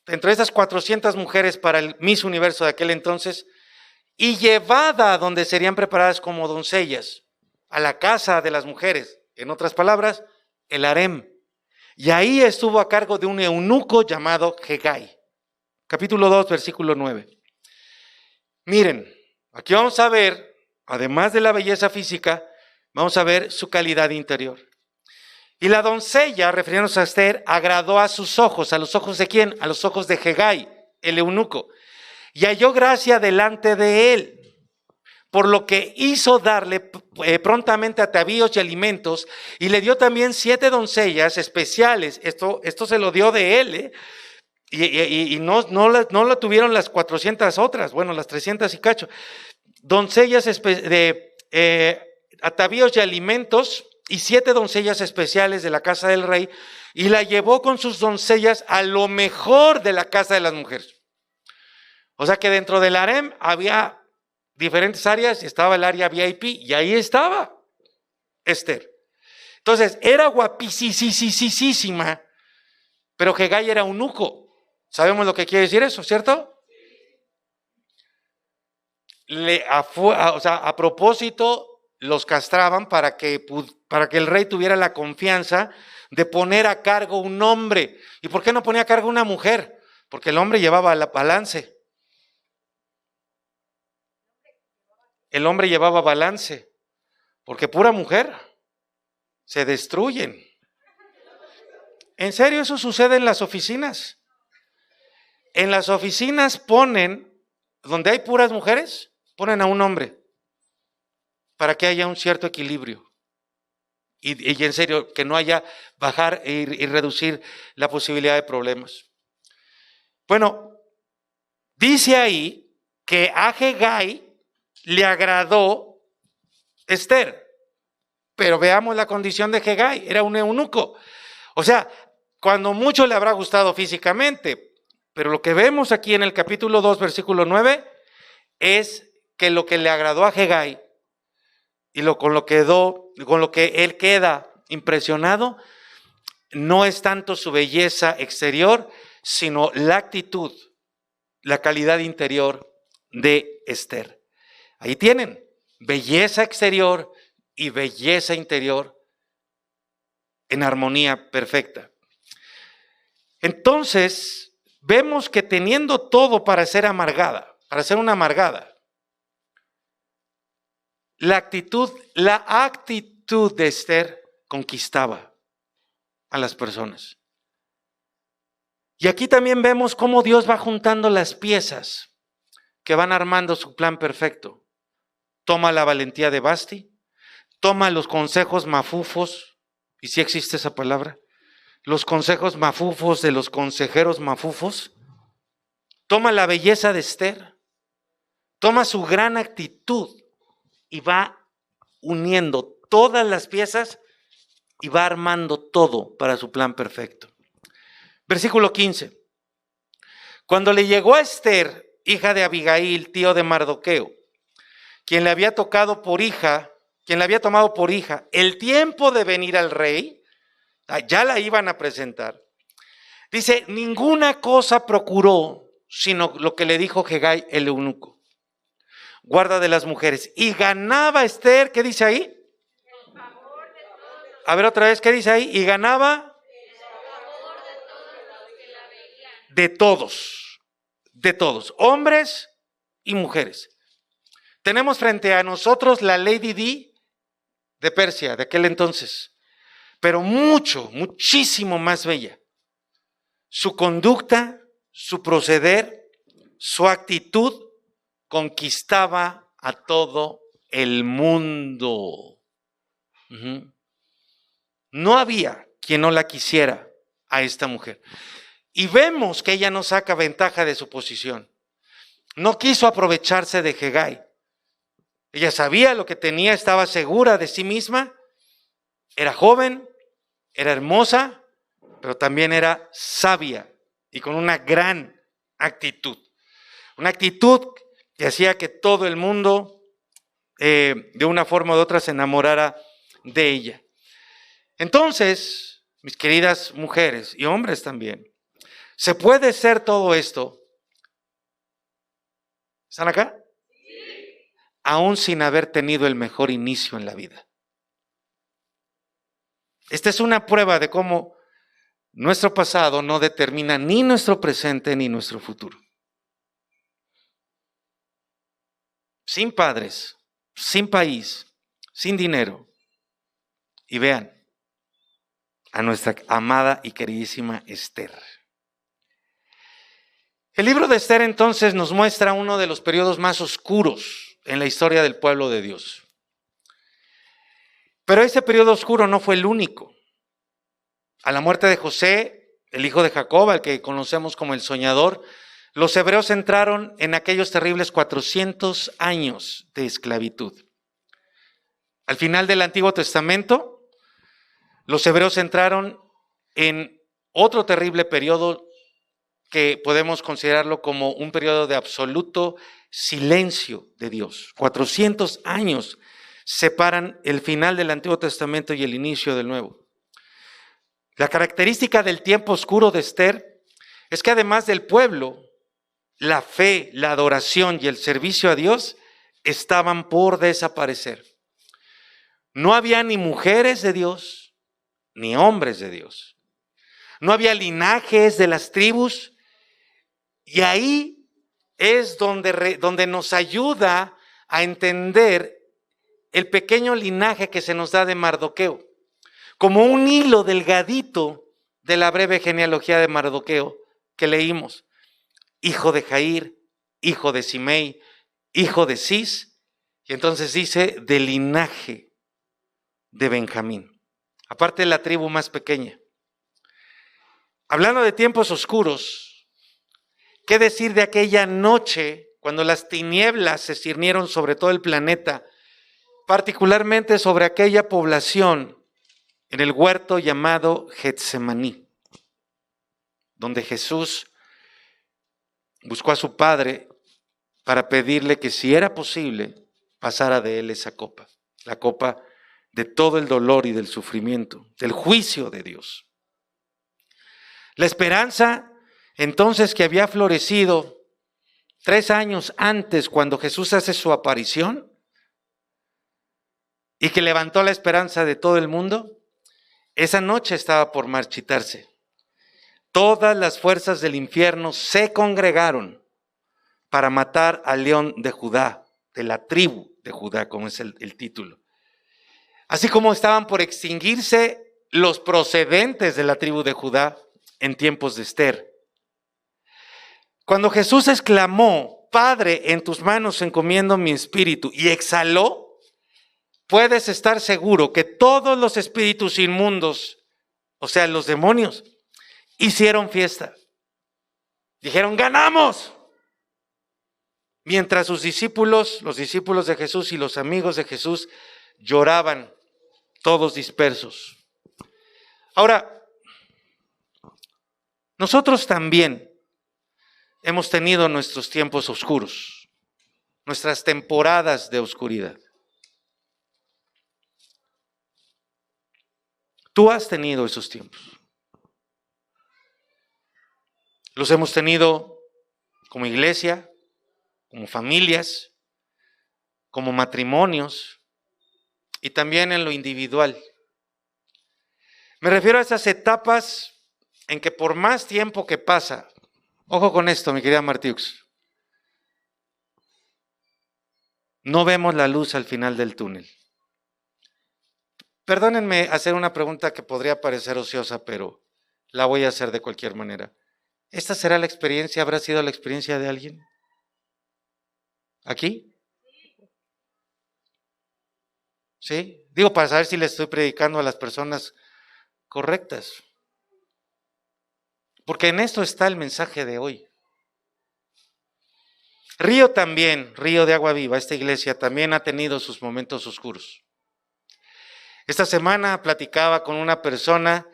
entre esas 400 mujeres para el Miss Universo de aquel entonces y llevada a donde serían preparadas como doncellas, a la casa de las mujeres, en otras palabras, el harem. Y ahí estuvo a cargo de un eunuco llamado Hegai. Capítulo 2, versículo 9. Miren, aquí vamos a ver, además de la belleza física, vamos a ver su calidad interior. Y la doncella, refiriéndose a Esther, agradó a sus ojos. ¿A los ojos de quién? A los ojos de Hegai, el eunuco. Y halló gracia delante de él, por lo que hizo darle prontamente atavíos y alimentos, y le dio también 7 doncellas especiales. Esto se lo dio de él, y no la tuvieron las 400 otras, bueno, las 300 y cacho. Doncellas atavíos y alimentos, y 7 doncellas especiales de la casa del rey, y la llevó con sus doncellas a lo mejor de la casa de las mujeres. O sea que dentro del harem había diferentes áreas, estaba el área VIP, y ahí estaba Esther. Entonces, era guapísima, pero Hegai era eunuco. ¿Sabemos lo que quiere decir eso, cierto? A propósito, los castraban para que el rey tuviera la confianza de poner a cargo un hombre. ¿Y por qué no ponía a cargo una mujer? Porque el hombre llevaba la balance. El hombre llevaba balance, porque pura mujer se destruyen. En serio, eso sucede en las oficinas. En las oficinas donde hay puras mujeres, ponen a un hombre para que haya un cierto equilibrio. Y en serio, que no haya bajar y reducir la posibilidad de problemas. Bueno, dice ahí que a Hegai le agradó Esther, pero veamos la condición de Hegai, era un eunuco. O sea, cuando mucho le habrá gustado físicamente, pero lo que vemos aquí en el capítulo 2, versículo 9, es que lo que le agradó a Hegai y con lo que él queda impresionado, no es tanto su belleza exterior, sino la actitud, la calidad interior de Esther. Ahí tienen, belleza exterior y belleza interior en armonía perfecta. Entonces, vemos que teniendo todo para ser amargada, para ser una amargada, la actitud de Esther conquistaba a las personas. Y aquí también vemos cómo Dios va juntando las piezas que van armando su plan perfecto. Toma la valentía de Vasti, toma los consejos mafufos, y si existe esa palabra, los consejos mafufos de los consejeros mafufos, toma la belleza de Esther, toma su gran actitud y va uniendo todas las piezas y va armando todo para su plan perfecto. Versículo 15. Cuando le llegó a Esther, hija de Abigail, tío de Mardoqueo, quien le había tocado por hija, quien le había tomado por hija, el tiempo de venir al rey, ya la iban a presentar. Dice, ninguna cosa procuró, sino lo que le dijo Hegai el eunuco, guarda de las mujeres. Y ganaba Esther, ¿qué dice ahí? A ver otra vez, ¿qué dice ahí? Y ganaba de todos, hombres y mujeres. Tenemos frente a nosotros la Lady Di de Persia, de aquel entonces, pero muchísimo más bella. Su conducta, su proceder, su actitud conquistaba a todo el mundo. No había quien no la quisiera a esta mujer. Y vemos que ella no saca ventaja de su posición. No quiso aprovecharse de Hegai. Ella sabía lo que tenía, estaba segura de sí misma. Era joven, era hermosa, pero también era sabia y con una gran actitud. Una actitud que hacía que todo el mundo, de una forma u otra, se enamorara de ella. Entonces, mis queridas mujeres y hombres también, ¿se puede ser todo esto? ¿Están acá? Sí. Aún sin haber tenido el mejor inicio en la vida. Esta es una prueba de cómo nuestro pasado no determina ni nuestro presente ni nuestro futuro. Sin padres, sin país, sin dinero. Y vean a nuestra amada y queridísima Esther. El libro de Esther entonces nos muestra uno de los periodos más oscuros en la historia del pueblo de Dios. Pero ese periodo oscuro no fue el único. A la muerte de José, el hijo de Jacob, al que conocemos como el soñador, los hebreos entraron en aquellos terribles 400 años de esclavitud. Al final del Antiguo Testamento, los hebreos entraron en otro terrible periodo que podemos considerarlo como un periodo de absoluto silencio de Dios. 400 años separan el final del Antiguo Testamento y el inicio del Nuevo. La característica del tiempo oscuro de Esther es que además del pueblo, la fe, la adoración y el servicio a Dios estaban por desaparecer. No había ni mujeres de Dios, ni hombres de Dios. No había linajes de las tribus. Y ahí es donde nos ayuda a entender el pequeño linaje que se nos da de Mardoqueo. Como un hilo delgadito de la breve genealogía de Mardoqueo que leímos. Hijo de Jair, hijo de Simei, hijo de Cis. Y entonces dice del linaje de Benjamín. Aparte de la tribu más pequeña. Hablando de tiempos oscuros, ¿qué decir de aquella noche cuando las tinieblas se cirnieron sobre todo el planeta, particularmente sobre aquella población en el huerto llamado Getsemaní, donde Jesús buscó a su Padre para pedirle que si era posible pasara de él esa copa, la copa de todo el dolor y del sufrimiento, del juicio de Dios. La esperanza entonces que había florecido 3 años antes cuando Jesús hace su aparición y que levantó la esperanza de todo el mundo, esa noche estaba por marchitarse. Todas las fuerzas del infierno se congregaron para matar al león de Judá, de la tribu de Judá, como es el título. Así como estaban por extinguirse los procedentes de la tribu de Judá en tiempos de Esther. Cuando Jesús exclamó, Padre, en tus manos encomiendo mi espíritu, y exhaló, puedes estar seguro que todos los espíritus inmundos, o sea, los demonios, hicieron fiesta. Dijeron, ganamos. Mientras sus discípulos, los discípulos de Jesús y los amigos de Jesús lloraban, todos dispersos. Ahora, nosotros también hemos tenido nuestros tiempos oscuros. nuestras temporadas de oscuridad. Tú has tenido esos tiempos. Los hemos tenido como iglesia, como familias, como matrimonios y también en lo individual. Me refiero a esas etapas en que por más tiempo que pasa, ojo con esto, mi querida Martiux, no vemos la luz al final del túnel. Perdónenme hacer una pregunta que podría parecer ociosa, pero la voy a hacer de cualquier manera. ¿Esta será la experiencia, habrá sido la experiencia de alguien? ¿Aquí? ¿Sí? Digo, para saber si le estoy predicando a las personas correctas. Porque en esto está el mensaje de hoy. Río también, Río de Agua Viva, esta iglesia también ha tenido sus momentos oscuros. Esta semana platicaba con una persona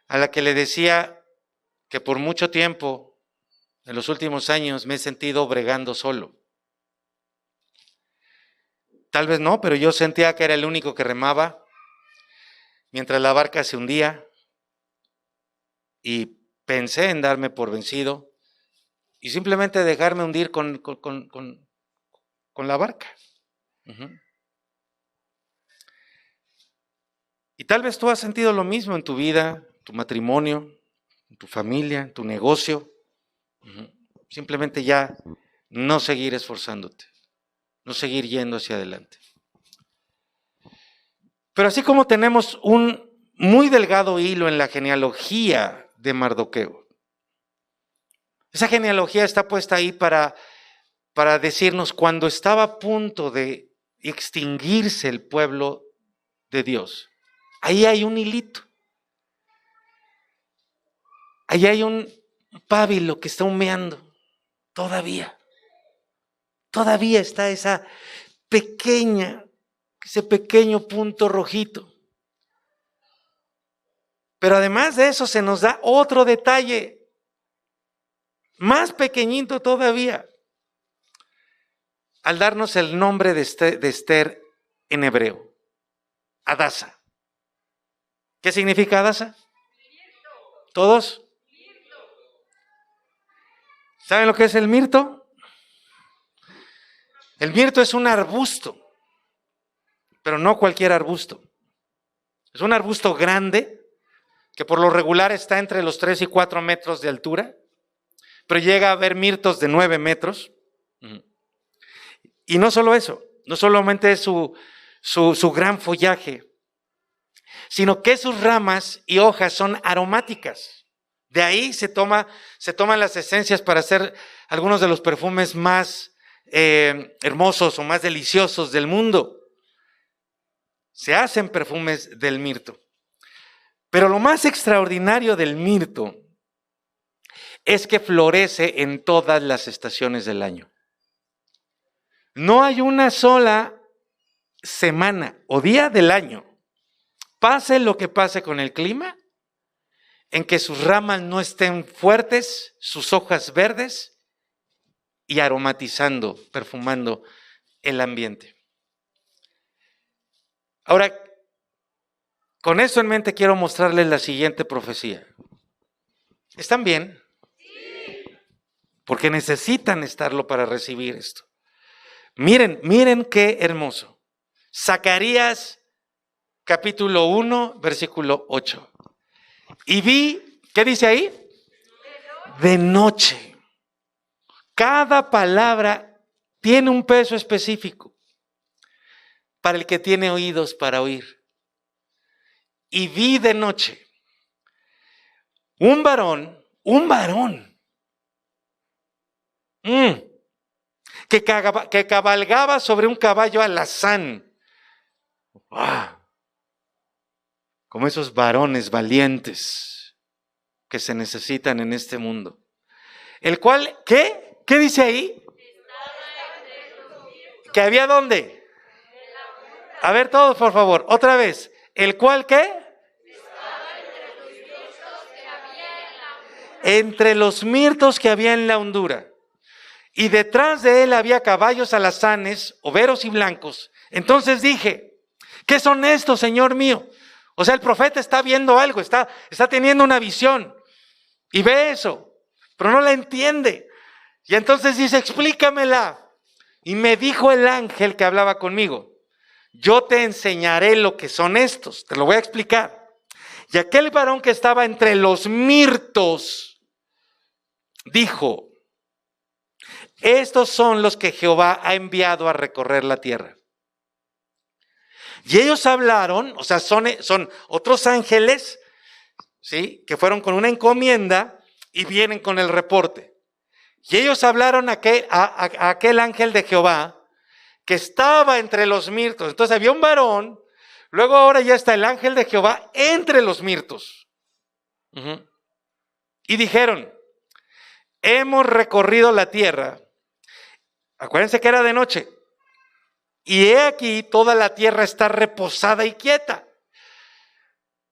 a la que le decía que por mucho tiempo, en los últimos años, me he sentido bregando solo. Tal vez no, pero yo sentía que era el único que remaba mientras la barca se hundía y pensé en darme por vencido y simplemente dejarme hundir con la barca. Y tal vez tú has sentido lo mismo en tu vida, tu matrimonio, en tu familia, en tu negocio. Simplemente ya no seguir esforzándote, no seguir yendo hacia adelante. Pero así como tenemos un muy delgado hilo en la genealogía de Mardoqueo, esa genealogía está puesta ahí para decirnos cuando estaba a punto de extinguirse el pueblo de Dios. Ahí hay un hilito. Ahí hay un pábilo que está humeando. Todavía está ese pequeño punto rojito. Pero además de eso se nos da otro detalle, más pequeñito todavía, al darnos el nombre de Esther en hebreo, Hadasa. ¿Qué significa Hadasa? ¿Todos? ¿Saben lo que es el mirto? El mirto es un arbusto, pero no cualquier arbusto. Es un arbusto grande que por lo regular está entre los 3 y 4 metros de altura, pero llega a haber mirtos de 9 metros. Y no solo eso, no solamente es su gran follaje, sino que sus ramas y hojas son aromáticas. De ahí se toman las esencias para hacer algunos de los perfumes más hermosos o más deliciosos del mundo. Se hacen perfumes del mirto. Pero lo más extraordinario del mirto es que florece en todas las estaciones del año. No hay una sola semana o día del año, pase lo que pase con el clima, en que sus ramas no estén fuertes, sus hojas verdes y aromatizando, perfumando el ambiente. Ahora, con esto en mente quiero mostrarles la siguiente profecía. ¿Están bien? Sí. Porque necesitan estarlo para recibir esto. Miren qué hermoso. Zacarías capítulo 1, versículo 8. Y vi, ¿qué dice ahí? De noche. Cada palabra tiene un peso específico para el que tiene oídos para oír. Y vi de noche un varón, que cabalgaba sobre un caballo alazán. ¡Wow! Como esos varones valientes que se necesitan en este mundo. El cual, ¿qué? ¿Qué dice ahí? ¿Que había dónde? A ver todos, por favor, otra vez. ¿El cual qué? Entre los mirtos que había en la hondura. y detrás de él había caballos alazanes, overos y blancos. Entonces dije, ¿qué son estos, Señor mío? O sea, el profeta está viendo algo, está teniendo una visión y ve eso, pero no la entiende. Y entonces dice, explícamela. Y me dijo el ángel que hablaba conmigo, yo te enseñaré lo que son estos, te lo voy a explicar. Y aquel varón que estaba entre los mirtos dijo, estos son los que Jehová ha enviado a recorrer la tierra. Y ellos hablaron, o sea, son otros ángeles, ¿sí?, que fueron con una encomienda y vienen con el reporte. Y ellos hablaron a aquel ángel de Jehová que estaba entre los mirtos. Entonces había un varón, luego ahora ya está el ángel de Jehová entre los mirtos. Y dijeron, hemos recorrido la tierra. Acuérdense que era de noche. Y he aquí, toda la tierra está reposada y quieta.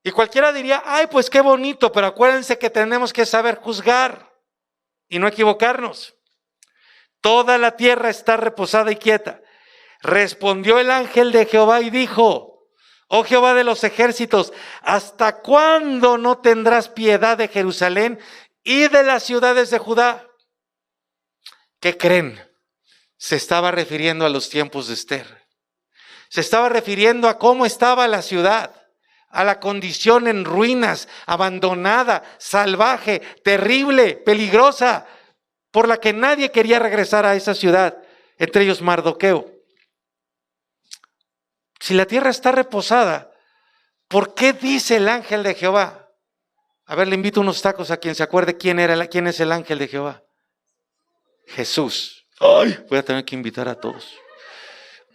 Y cualquiera diría, ay, pues qué bonito, pero acuérdense que tenemos que saber juzgar y no equivocarnos. Toda la tierra está reposada y quieta. Respondió el ángel de Jehová y dijo, oh Jehová de los ejércitos, ¿hasta cuándo no tendrás piedad de Jerusalén y de las ciudades de Judá? ¿Qué creen? Se estaba refiriendo a los tiempos de Esther. Se estaba refiriendo a cómo estaba la ciudad, a la condición en ruinas, abandonada, salvaje, terrible, peligrosa, por la que nadie quería regresar a esa ciudad, entre ellos Mardoqueo. Si la tierra está reposada, ¿por qué dice el ángel de Jehová? A ver, le invito unos tacos a quien se acuerde quién es el ángel de Jehová. Jesús. Ay, voy a tener que invitar a todos.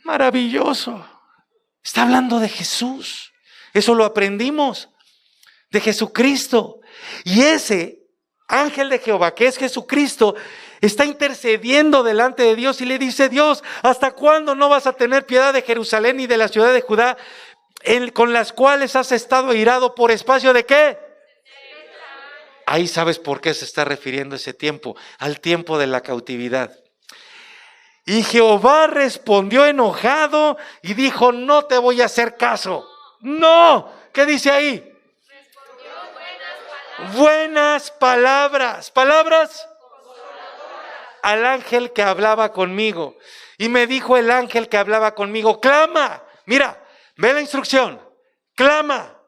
Maravilloso. Está hablando de Jesús. Eso lo aprendimos. De Jesucristo. Y ese ángel de Jehová, que es Jesucristo, está intercediendo delante de Dios y le dice, Dios, ¿hasta cuándo no vas a tener piedad de Jerusalén y de la ciudad de Judá, con las cuales has estado airado por espacio de qué? Ahí sabes por qué se está refiriendo ese tiempo, al tiempo de la cautividad. Y Jehová respondió enojado y dijo, no te voy a hacer caso. No, ¿qué dice ahí? Buenas palabras. Palabras al ángel que hablaba conmigo. Y me dijo el ángel que hablaba conmigo, clama. Mira, ve la instrucción, clama.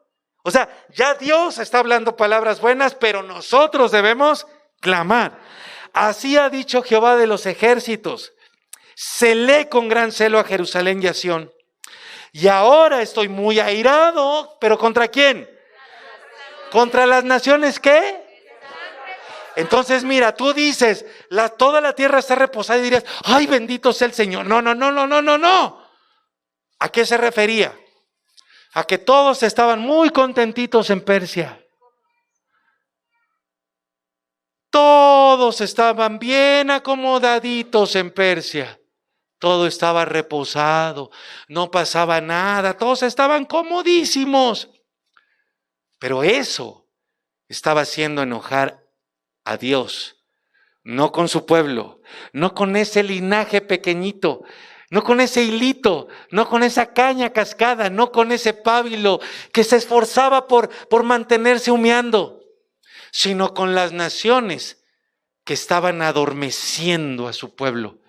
O sea, ya Dios está hablando palabras buenas, pero nosotros debemos clamar. Así ha dicho Jehová de los ejércitos. Celé con gran celo a Jerusalén y a Sión. Y ahora estoy muy airado, ¿pero contra quién? ¿Contra las naciones qué? Entonces mira, tú dices, toda la tierra está reposada y dirías, ay, bendito sea el Señor. No. ¿A qué se refería? A que todos estaban muy contentitos en Persia. Todos estaban bien acomodaditos en Persia. Todo estaba reposado, no pasaba nada, todos estaban comodísimos. Pero eso estaba haciendo enojar a Dios, no con su pueblo, no con ese linaje pequeñito, no con ese hilito, no con esa caña cascada, no con ese pábilo que se esforzaba por mantenerse humeando, sino con las naciones que estaban adormeciendo a su pueblo,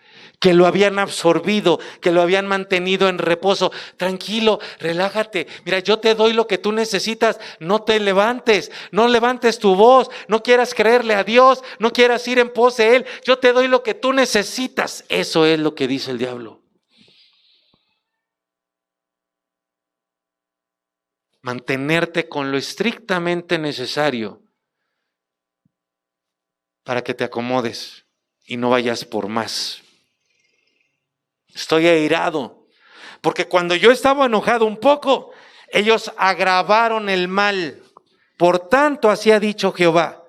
que lo habían absorbido, que lo habían mantenido en reposo. Tranquilo, relájate. Mira, yo te doy lo que tú necesitas. No te levantes, no levantes tu voz, no quieras creerle a Dios, no quieras ir en pos de Él. Yo te doy lo que tú necesitas. Eso es lo que dice el diablo. Mantenerte con lo estrictamente necesario para que te acomodes y no vayas por más. Estoy airado, porque cuando yo estaba enojado un poco, ellos agravaron el mal. Por tanto, así ha dicho Jehová,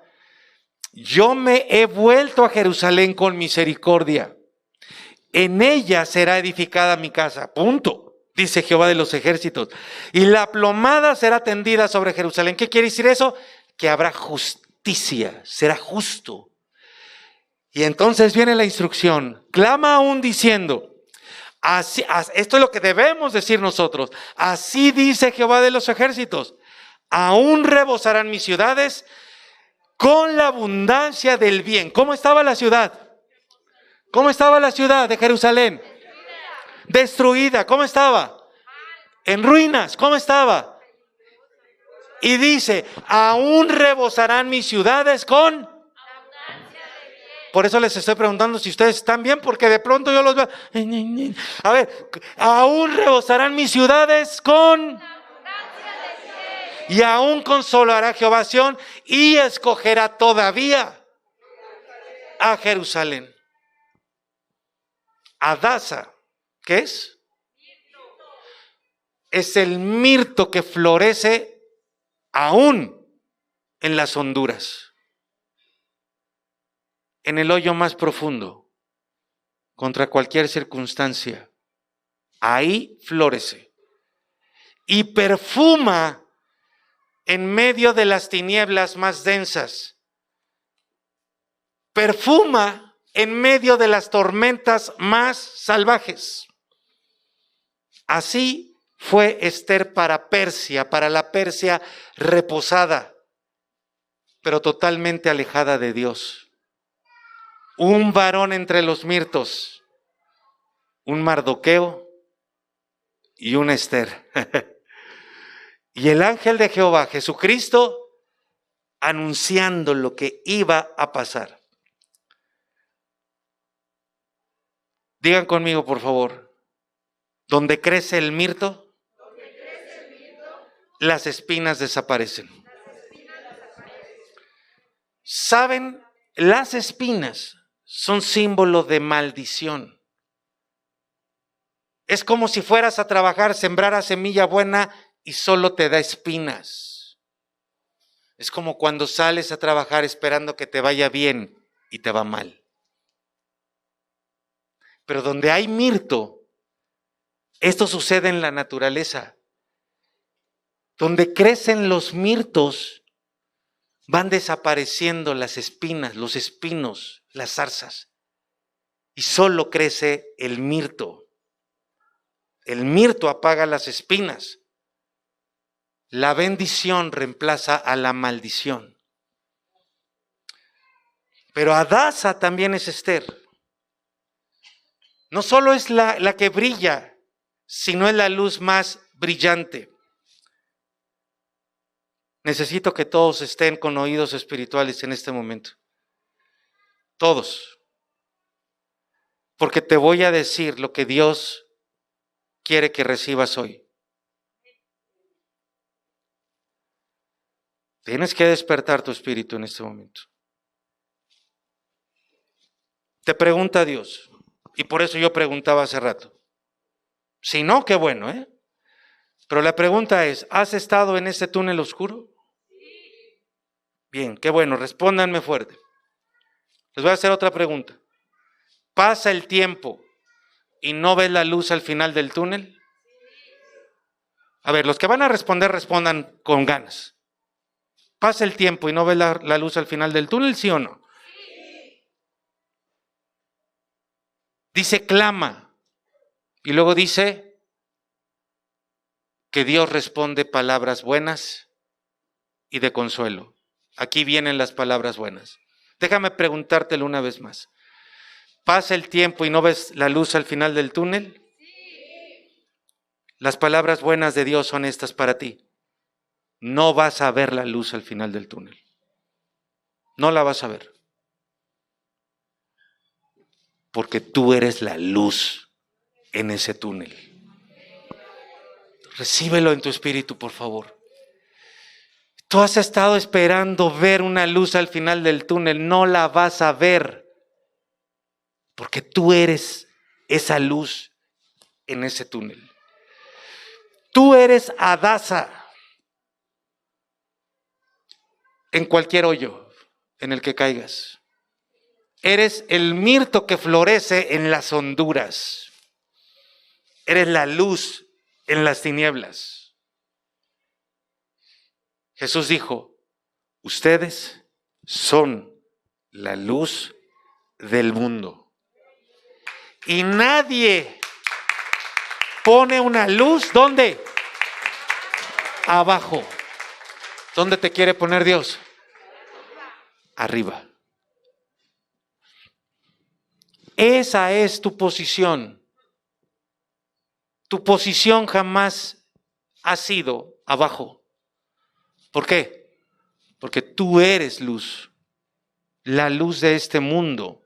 yo me he vuelto a Jerusalén con misericordia. En ella será edificada mi casa. Punto, dice Jehová de los ejércitos. Y la plomada será tendida sobre Jerusalén. ¿Qué quiere decir eso? Que habrá justicia, será justo. Y entonces viene la instrucción. Clama aún diciendo, esto es lo que debemos decir nosotros. Así dice Jehová de los ejércitos. Aún rebosarán mis ciudades con la abundancia del bien. ¿Cómo estaba la ciudad? ¿Cómo estaba la ciudad de Jerusalén? Destruida. ¿Cómo estaba? En ruinas. ¿Cómo estaba? Y dice, aún rebosarán mis ciudades con... Por eso les estoy preguntando si ustedes están bien, porque de pronto yo los veo. A ver, aún rebosarán mis ciudades con... Y aún consolará Jehová Sión y escogerá todavía a Jerusalén. Adasa, ¿qué es? Es el mirto que florece aún en las honduras, en el hoyo más profundo, contra cualquier circunstancia. Ahí florece y perfuma en medio de las tinieblas más densas. Perfuma en medio de las tormentas más salvajes. Así fue Esther para Persia, para la Persia reposada, pero totalmente alejada de Dios. Un varón entre los mirtos, un Mardoqueo y una Esther. Y el ángel de Jehová, Jesucristo, anunciando lo que iba a pasar. Digan conmigo, por favor, donde crece el mirto, las espinas desaparecen. ¿Saben? Las espinas son símbolo de maldición. Es como si fueras a trabajar, sembraras semilla buena y solo te da espinas. Es como cuando sales a trabajar esperando que te vaya bien y te va mal. Pero donde hay mirto, esto sucede en la naturaleza. Donde crecen los mirtos, van desapareciendo las espinas, los espinos, las zarzas. Y solo crece el mirto. El mirto apaga las espinas. La bendición reemplaza a la maldición. Pero Adasa también es Esther. No solo es la que brilla, sino es la luz más brillante. Necesito que todos estén con oídos espirituales en este momento. Todos. Porque te voy a decir lo que Dios quiere que recibas hoy. Tienes que despertar tu espíritu en este momento. Te pregunta Dios, y por eso yo preguntaba hace rato. Si no, qué bueno, ¿eh? Pero la pregunta es, ¿has estado en ese túnel oscuro? Bien, qué bueno, respóndanme fuerte. Les voy a hacer otra pregunta. ¿Pasa el tiempo y no ves la luz al final del túnel? A ver, los que van a responder, respondan con ganas. ¿Pasa el tiempo y no ves la luz al final del túnel, sí o no? Sí. Dice clama y luego dice que Dios responde palabras buenas y de consuelo. Aquí vienen las palabras buenas. Déjame preguntártelo una vez más. ¿Pasa el tiempo y no ves la luz al final del túnel? Sí. Las palabras buenas de Dios son estas para ti. No vas a ver la luz al final del túnel. No la vas a ver. Porque tú eres la luz en ese túnel. Recíbelo en tu espíritu, por favor. Tú has estado esperando ver una luz al final del túnel. No la vas a ver. Porque tú eres esa luz en ese túnel. Tú eres Adasa en cualquier hoyo en el que caigas. Eres el mirto que florece en las honduras. Eres la luz en las tinieblas. Jesús dijo, ustedes son la luz del mundo. Y nadie pone una luz, ¿dónde? Abajo. ¿Dónde te quiere poner Dios? Arriba. Esa es tu posición. Tu posición jamás ha sido abajo. ¿Por qué? Porque tú eres luz, la luz de este mundo.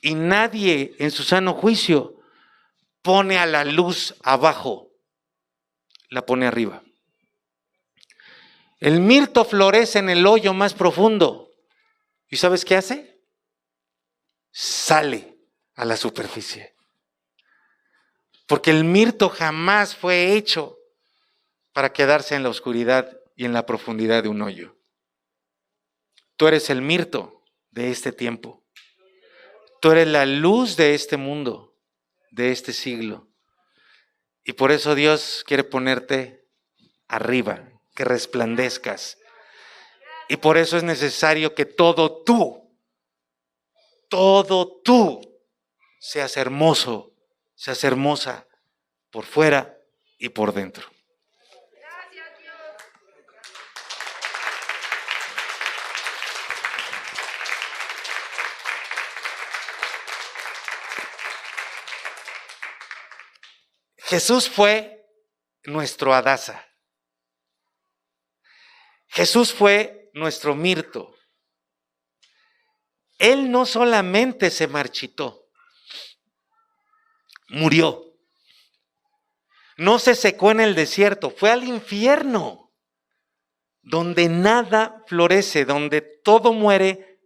Y nadie en su sano juicio pone a la luz abajo, la pone arriba. El mirto florece en el hoyo más profundo. ¿Y sabes qué hace? Sale a la superficie. Porque el mirto jamás fue hecho para quedarse en la oscuridad y en la profundidad de un hoyo. Tú eres el mirto de este tiempo. Tú eres la luz de este mundo, de este siglo. Y por eso Dios quiere ponerte arriba, que resplandezcas. Y por eso es necesario que todo tú seas hermoso, seas hermosa por fuera y por dentro. Jesús fue nuestro Hadasa. Jesús fue nuestro mirto. Él no solamente se marchitó, murió. No se secó en el desierto, fue al infierno, donde nada florece, donde todo muere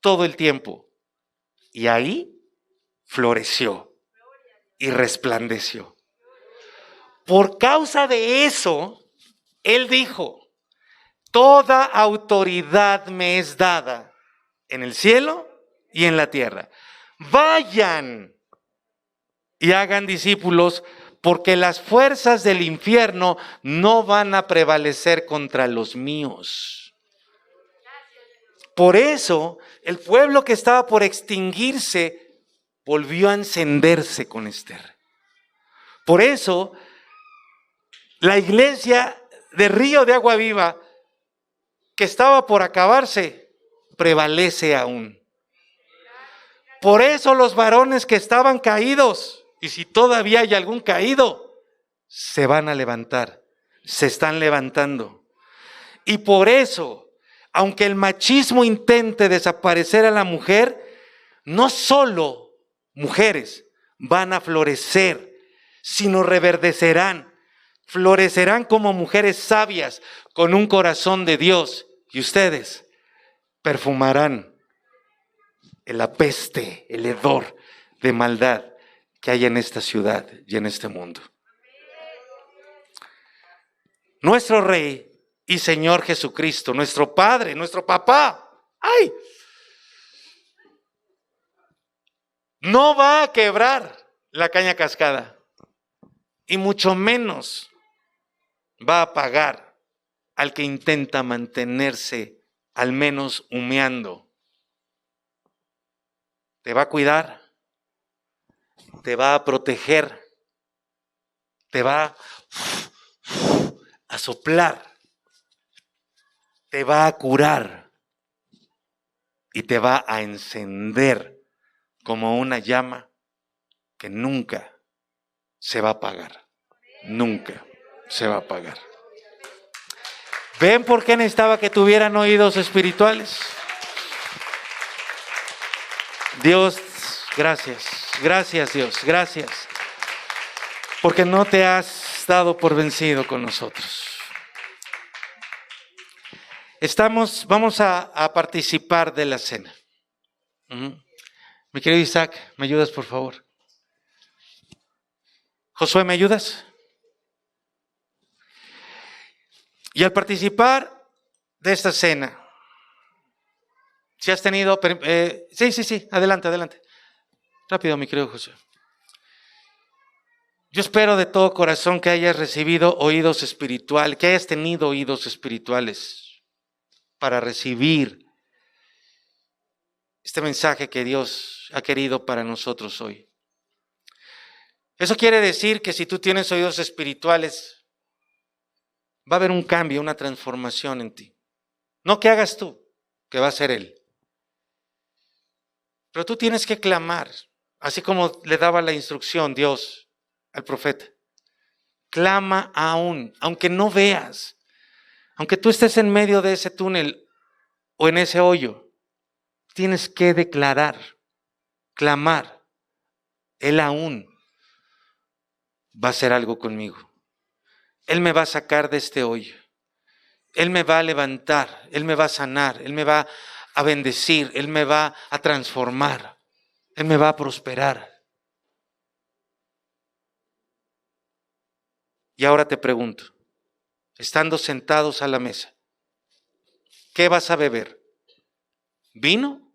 todo el tiempo. Y ahí floreció y resplandeció. Por causa de eso, Él dijo: toda autoridad me es dada en el cielo y en la tierra. Vayan y hagan discípulos, porque las fuerzas del infierno no van a prevalecer contra los míos. Por eso, el pueblo que estaba por extinguirse volvió a encenderse con Esther. Por eso, la iglesia de Río de Agua Viva, que estaba por acabarse, prevalece aún. Por eso los varones que estaban caídos, y si todavía hay algún caído, se van a levantar, se están levantando. Y por eso, aunque el machismo intente desaparecer a la mujer, no solo mujeres van a florecer, sino reverdecerán, florecerán como mujeres sabias con un corazón de Dios. Y ustedes perfumarán el apeste, el hedor de maldad que hay en esta ciudad y en este mundo. Nuestro Rey y Señor Jesucristo, nuestro Padre, nuestro Papá, ¡ay!, no va a quebrar la caña cascada, y mucho menos va a pagar al que intenta mantenerse al menos humeando. Te va a cuidar, te va a proteger, te va a soplar, te va a curar y te va a encender como una llama que nunca se va a apagar. Nunca se va a apagar. ¿Ven por qué necesitaba que tuvieran oídos espirituales? Dios, gracias. Gracias, Dios, gracias. Porque no te has dado por vencido con nosotros. Vamos a participar de la cena. Mi querido Isaac, ¿me ayudas, por favor? Josué, ¿me ayudas? Y al participar de esta cena, si has tenido... Sí, adelante. Rápido, mi querido Josué. Yo espero de todo corazón que hayas recibido oídos espirituales, que hayas tenido oídos espirituales para recibir este mensaje que Dios ha querido para nosotros hoy. Eso quiere decir que si tú tienes oídos espirituales, va a haber un cambio, una transformación en ti. No que hagas tú, que va a ser Él. Pero tú tienes que clamar, así como le daba la instrucción Dios al profeta. Clama aún, aunque no veas, aunque tú estés en medio de ese túnel o en ese hoyo, tienes que declarar, clamar. Él aún va a hacer algo conmigo. Él me va a sacar de este hoyo. Él me va a levantar, Él me va a sanar, Él me va a bendecir, Él me va a transformar, Él me va a prosperar. Y ahora te pregunto, estando sentados a la mesa, ¿qué vas a beber? ¿Vino?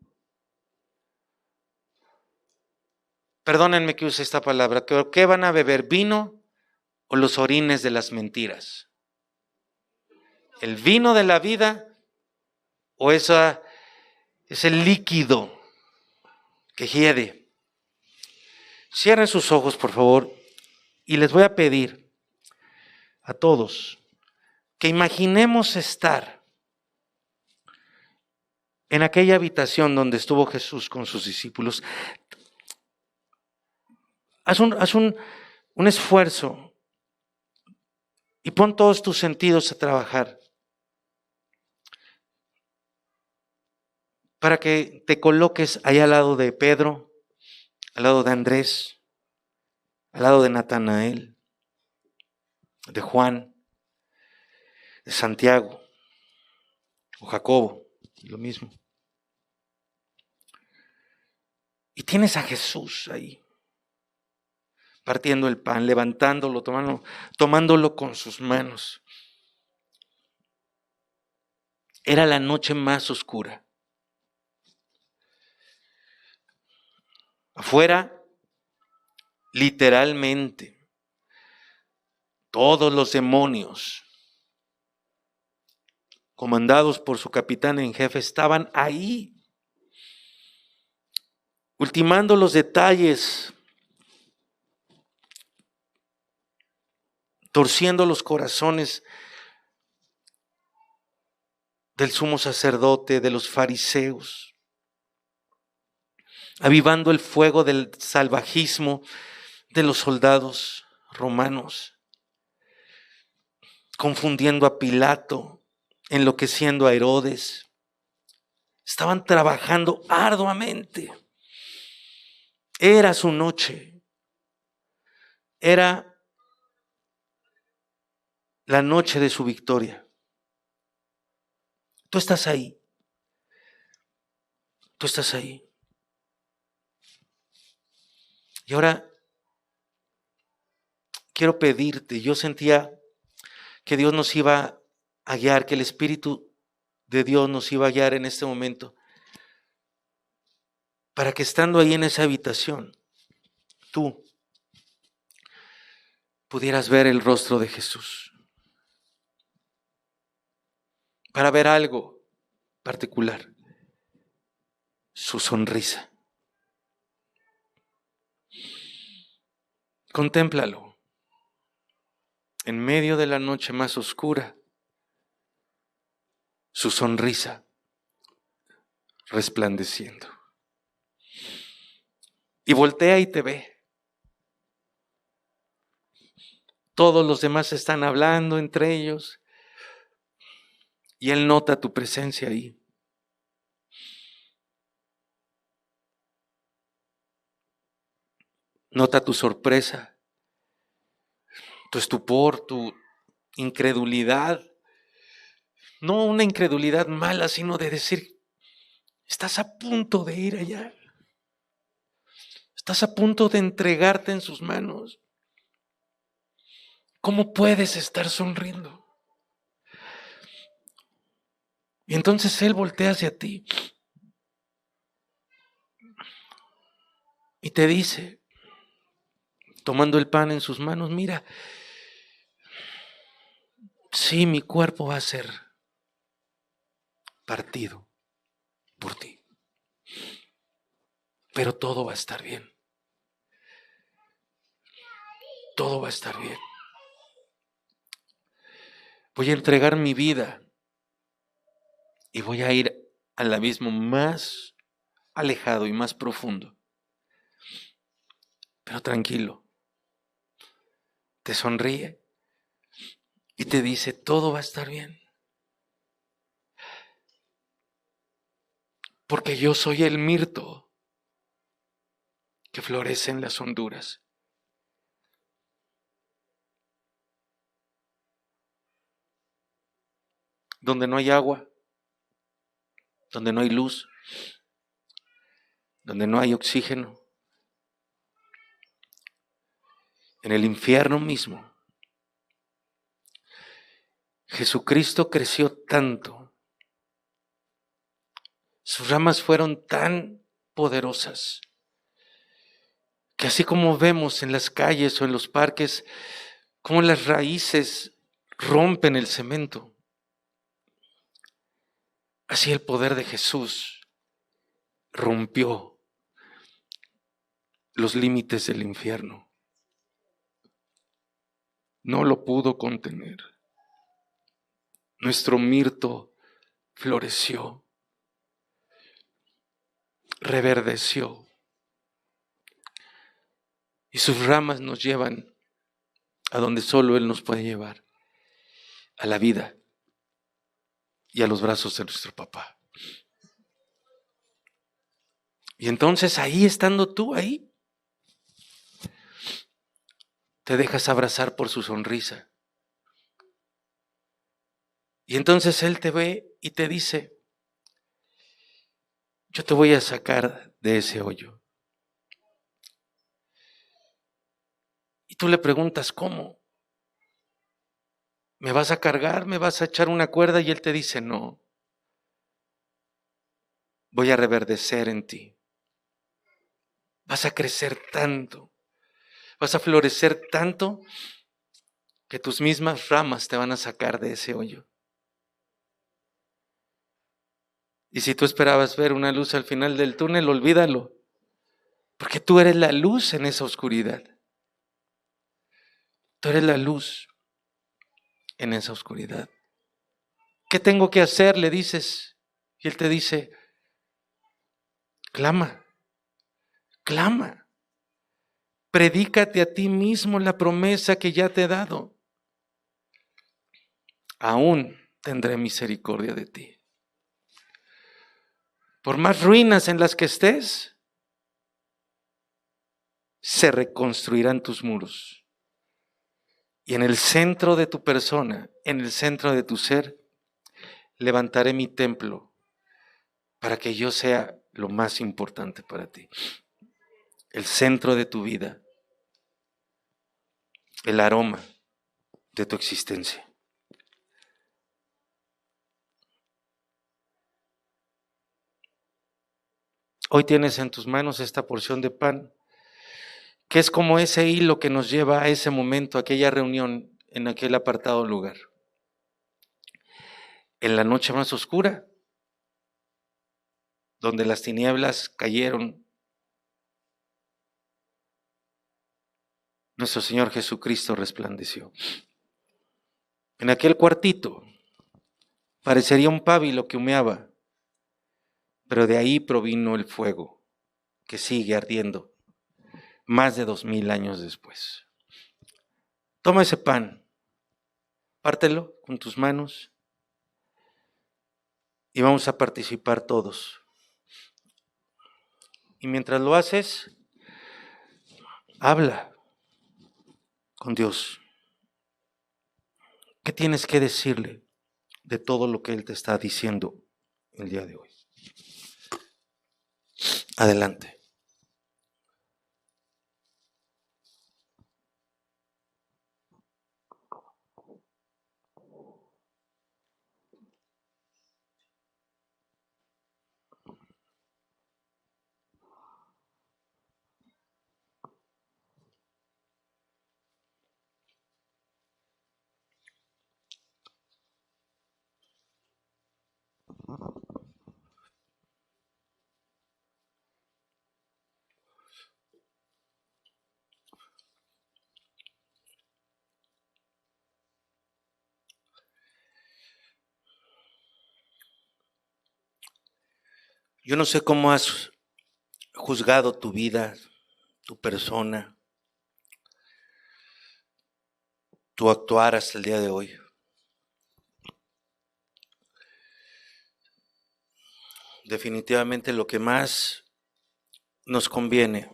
Perdónenme que use esta palabra, pero ¿qué van a beber? ¿Vino o los orines de las mentiras? ¿El vino de la vida o ese líquido que hiede? Cierren sus ojos, por favor, y les voy a pedir a todos que imaginemos estar en aquella habitación donde estuvo Jesús con sus discípulos. Haz un esfuerzo y pon todos tus sentidos a trabajar para que te coloques ahí al lado de Pedro, al lado de Andrés, al lado de Natanael, de Juan, de Santiago o Jacobo, lo mismo. Y tienes a Jesús ahí, partiendo el pan, levantándolo, tomándolo con sus manos. Era la noche más oscura. Afuera, literalmente, todos los demonios, comandados por su capitán en jefe, estaban ahí, ultimando los detalles, torciendo los corazones del sumo sacerdote, de los fariseos, avivando el fuego del salvajismo de los soldados romanos, confundiendo a Pilato, enloqueciendo a Herodes. Estaban trabajando arduamente. Era su noche. Era la noche de su victoria. Tú estás ahí. Tú estás ahí. Y ahora quiero pedirte, yo sentía que Dios nos iba a guiar, que el Espíritu de Dios nos iba a guiar en este momento, para que estando ahí en esa habitación, tú pudieras ver el rostro de Jesús, para ver algo particular, su sonrisa. Contémplalo en medio de la noche más oscura, su sonrisa resplandeciendo. Y voltea y te ve. Todos los demás están hablando entre ellos y Él nota tu presencia ahí. Nota tu sorpresa, tu estupor, tu incredulidad. No una incredulidad mala, sino de decir, estás a punto de ir allá. Estás a punto de entregarte en sus manos. ¿Cómo puedes estar sonriendo? Y entonces Él voltea hacia ti y te dice, tomando el pan en sus manos, mira, sí, mi cuerpo va a ser partido por ti. pero todo va a estar bien. Todo va a estar bien. Voy a entregar mi vida y voy a ir al abismo más alejado y más profundo. Pero tranquilo, te sonríe y te dice, todo va a estar bien. Porque yo soy el mirto que florece en las honduras. Donde no hay agua, donde no hay luz, donde no hay oxígeno. En el infierno mismo, Jesucristo creció tanto, sus ramas fueron tan poderosas, que así como vemos en las calles o en los parques, como las raíces rompen el cemento, así el poder de Jesús rompió los límites del infierno. No lo pudo contener. Nuestro mirto floreció, reverdeció, y sus ramas nos llevan a donde solo Él nos puede llevar, a la vida y a los brazos de nuestro papá. Y entonces ahí, estando tú ahí, te dejas abrazar por su sonrisa. Y entonces Él te ve y te dice, yo te voy a sacar de ese hoyo. Y tú le preguntas, ¿cómo? ¿Me vas a cargar? ¿Me vas a echar una cuerda? Y Él te dice, no, voy a reverdecer en ti. Vas a crecer tanto, vas a florecer tanto, que tus mismas ramas te van a sacar de ese hoyo. Y si tú esperabas ver una luz al final del túnel, olvídalo, porque tú eres la luz en esa oscuridad. Tú eres la luz en esa oscuridad. ¿Qué tengo que hacer?, le dices. Y Él te dice, clama, clama. Predícate a ti mismo la promesa que ya te he dado. Aún tendré misericordia de ti. Por más ruinas en las que estés, se reconstruirán tus muros. Y en el centro de tu persona, en el centro de tu ser, levantaré mi templo para que yo sea lo más importante para ti. El centro de tu vida, el aroma de tu existencia. Hoy tienes en tus manos esta porción de pan, que es como ese hilo que nos lleva a ese momento, a aquella reunión, en aquel apartado lugar. En la noche más oscura, donde las tinieblas cayeron, nuestro Señor Jesucristo resplandeció. En aquel cuartito parecería un pábilo que humeaba, pero de ahí provino el fuego que sigue ardiendo más de 2000 años después. Toma ese pan, pártelo con tus manos y vamos a participar todos. Y mientras lo haces, habla con Dios. ¿Qué tienes que decirle de todo lo que Él te está diciendo el día de hoy? Adelante. Yo no sé cómo has juzgado tu vida, tu persona, tu actuar hasta el día de hoy. Definitivamente lo que más nos conviene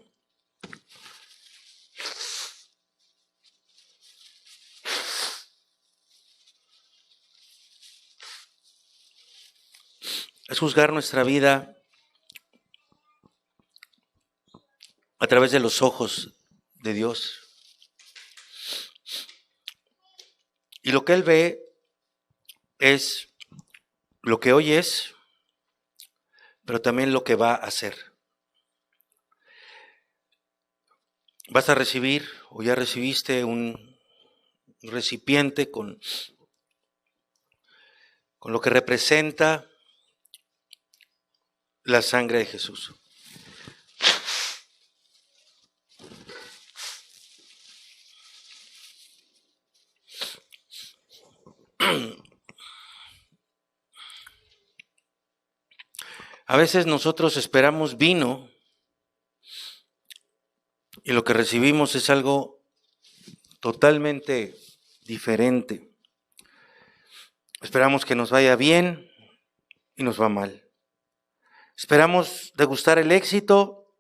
es juzgar nuestra vida a través de los ojos de Dios. Y lo que Él ve es lo que hoy es, pero también lo que va a hacer. Vas a recibir, o ya recibiste, un recipiente con lo que representa la sangre de Jesús. A veces nosotros esperamos vino y lo que recibimos es algo totalmente diferente. Esperamos que nos vaya bien y nos va mal. Esperamos degustar el éxito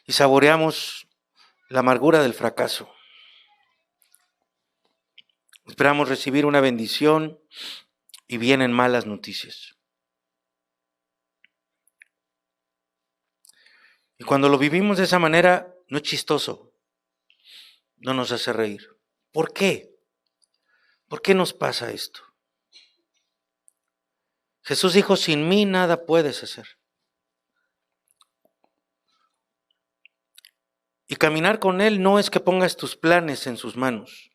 y saboreamos la amargura del fracaso. Esperamos recibir una bendición y vienen malas noticias. Y cuando lo vivimos de esa manera, no es chistoso, no nos hace reír. ¿Por qué? ¿Por qué nos pasa esto? Jesús dijo, sin mí nada puedes hacer. Y caminar con Él no es que pongas tus planes en sus manos.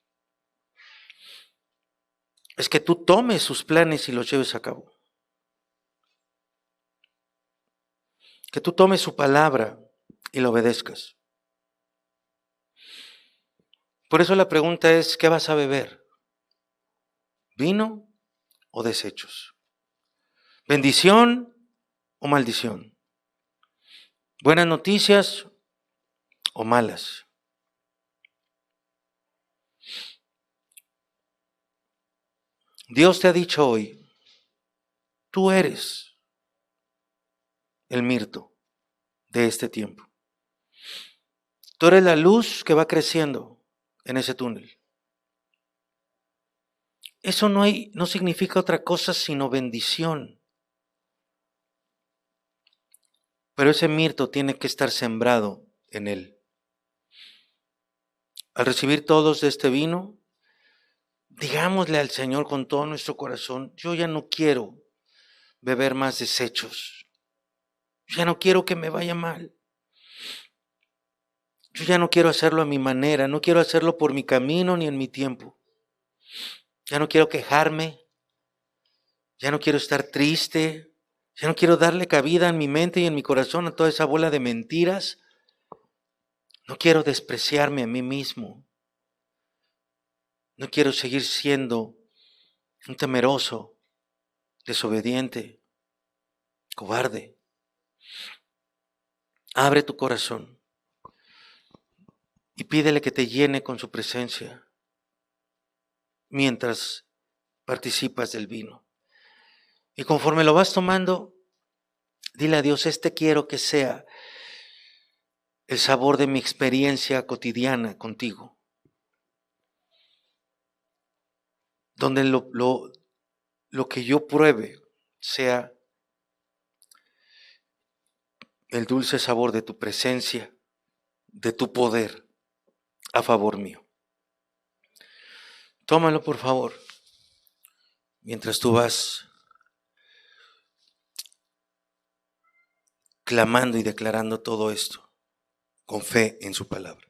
Es que tú tomes sus planes y los lleves a cabo. Que tú tomes su palabra y la obedezcas. Por eso la pregunta es, ¿qué vas a beber? ¿Vino o desechos? ¿Bendición o maldición? ¿Buenas noticias o malas? Dios te ha dicho hoy, tú eres el mirto de este tiempo. Tú eres la luz que va creciendo en ese túnel. Eso no significa otra cosa sino bendición. Pero ese mirto tiene que estar sembrado en él. Al recibir todos de este vino, digámosle al Señor con todo nuestro corazón, yo ya no quiero beber más desechos. Yo ya no quiero que me vaya mal. Yo ya no quiero hacerlo a mi manera, no quiero hacerlo por mi camino ni en mi tiempo. Ya no quiero quejarme, ya no quiero estar triste, ya no quiero darle cabida en mi mente y en mi corazón a toda esa bola de mentiras. No quiero despreciarme a mí mismo. No quiero seguir siendo un temeroso, desobediente, cobarde. Abre tu corazón y pídele que te llene con su presencia mientras participas del vino. Y conforme lo vas tomando, dile a Dios, quiero que sea el sabor de mi experiencia cotidiana contigo. Donde lo que yo pruebe sea el dulce sabor de tu presencia, de tu poder a favor mío. Tómalo, por favor, mientras tú vas clamando y declarando todo esto con fe en su palabra.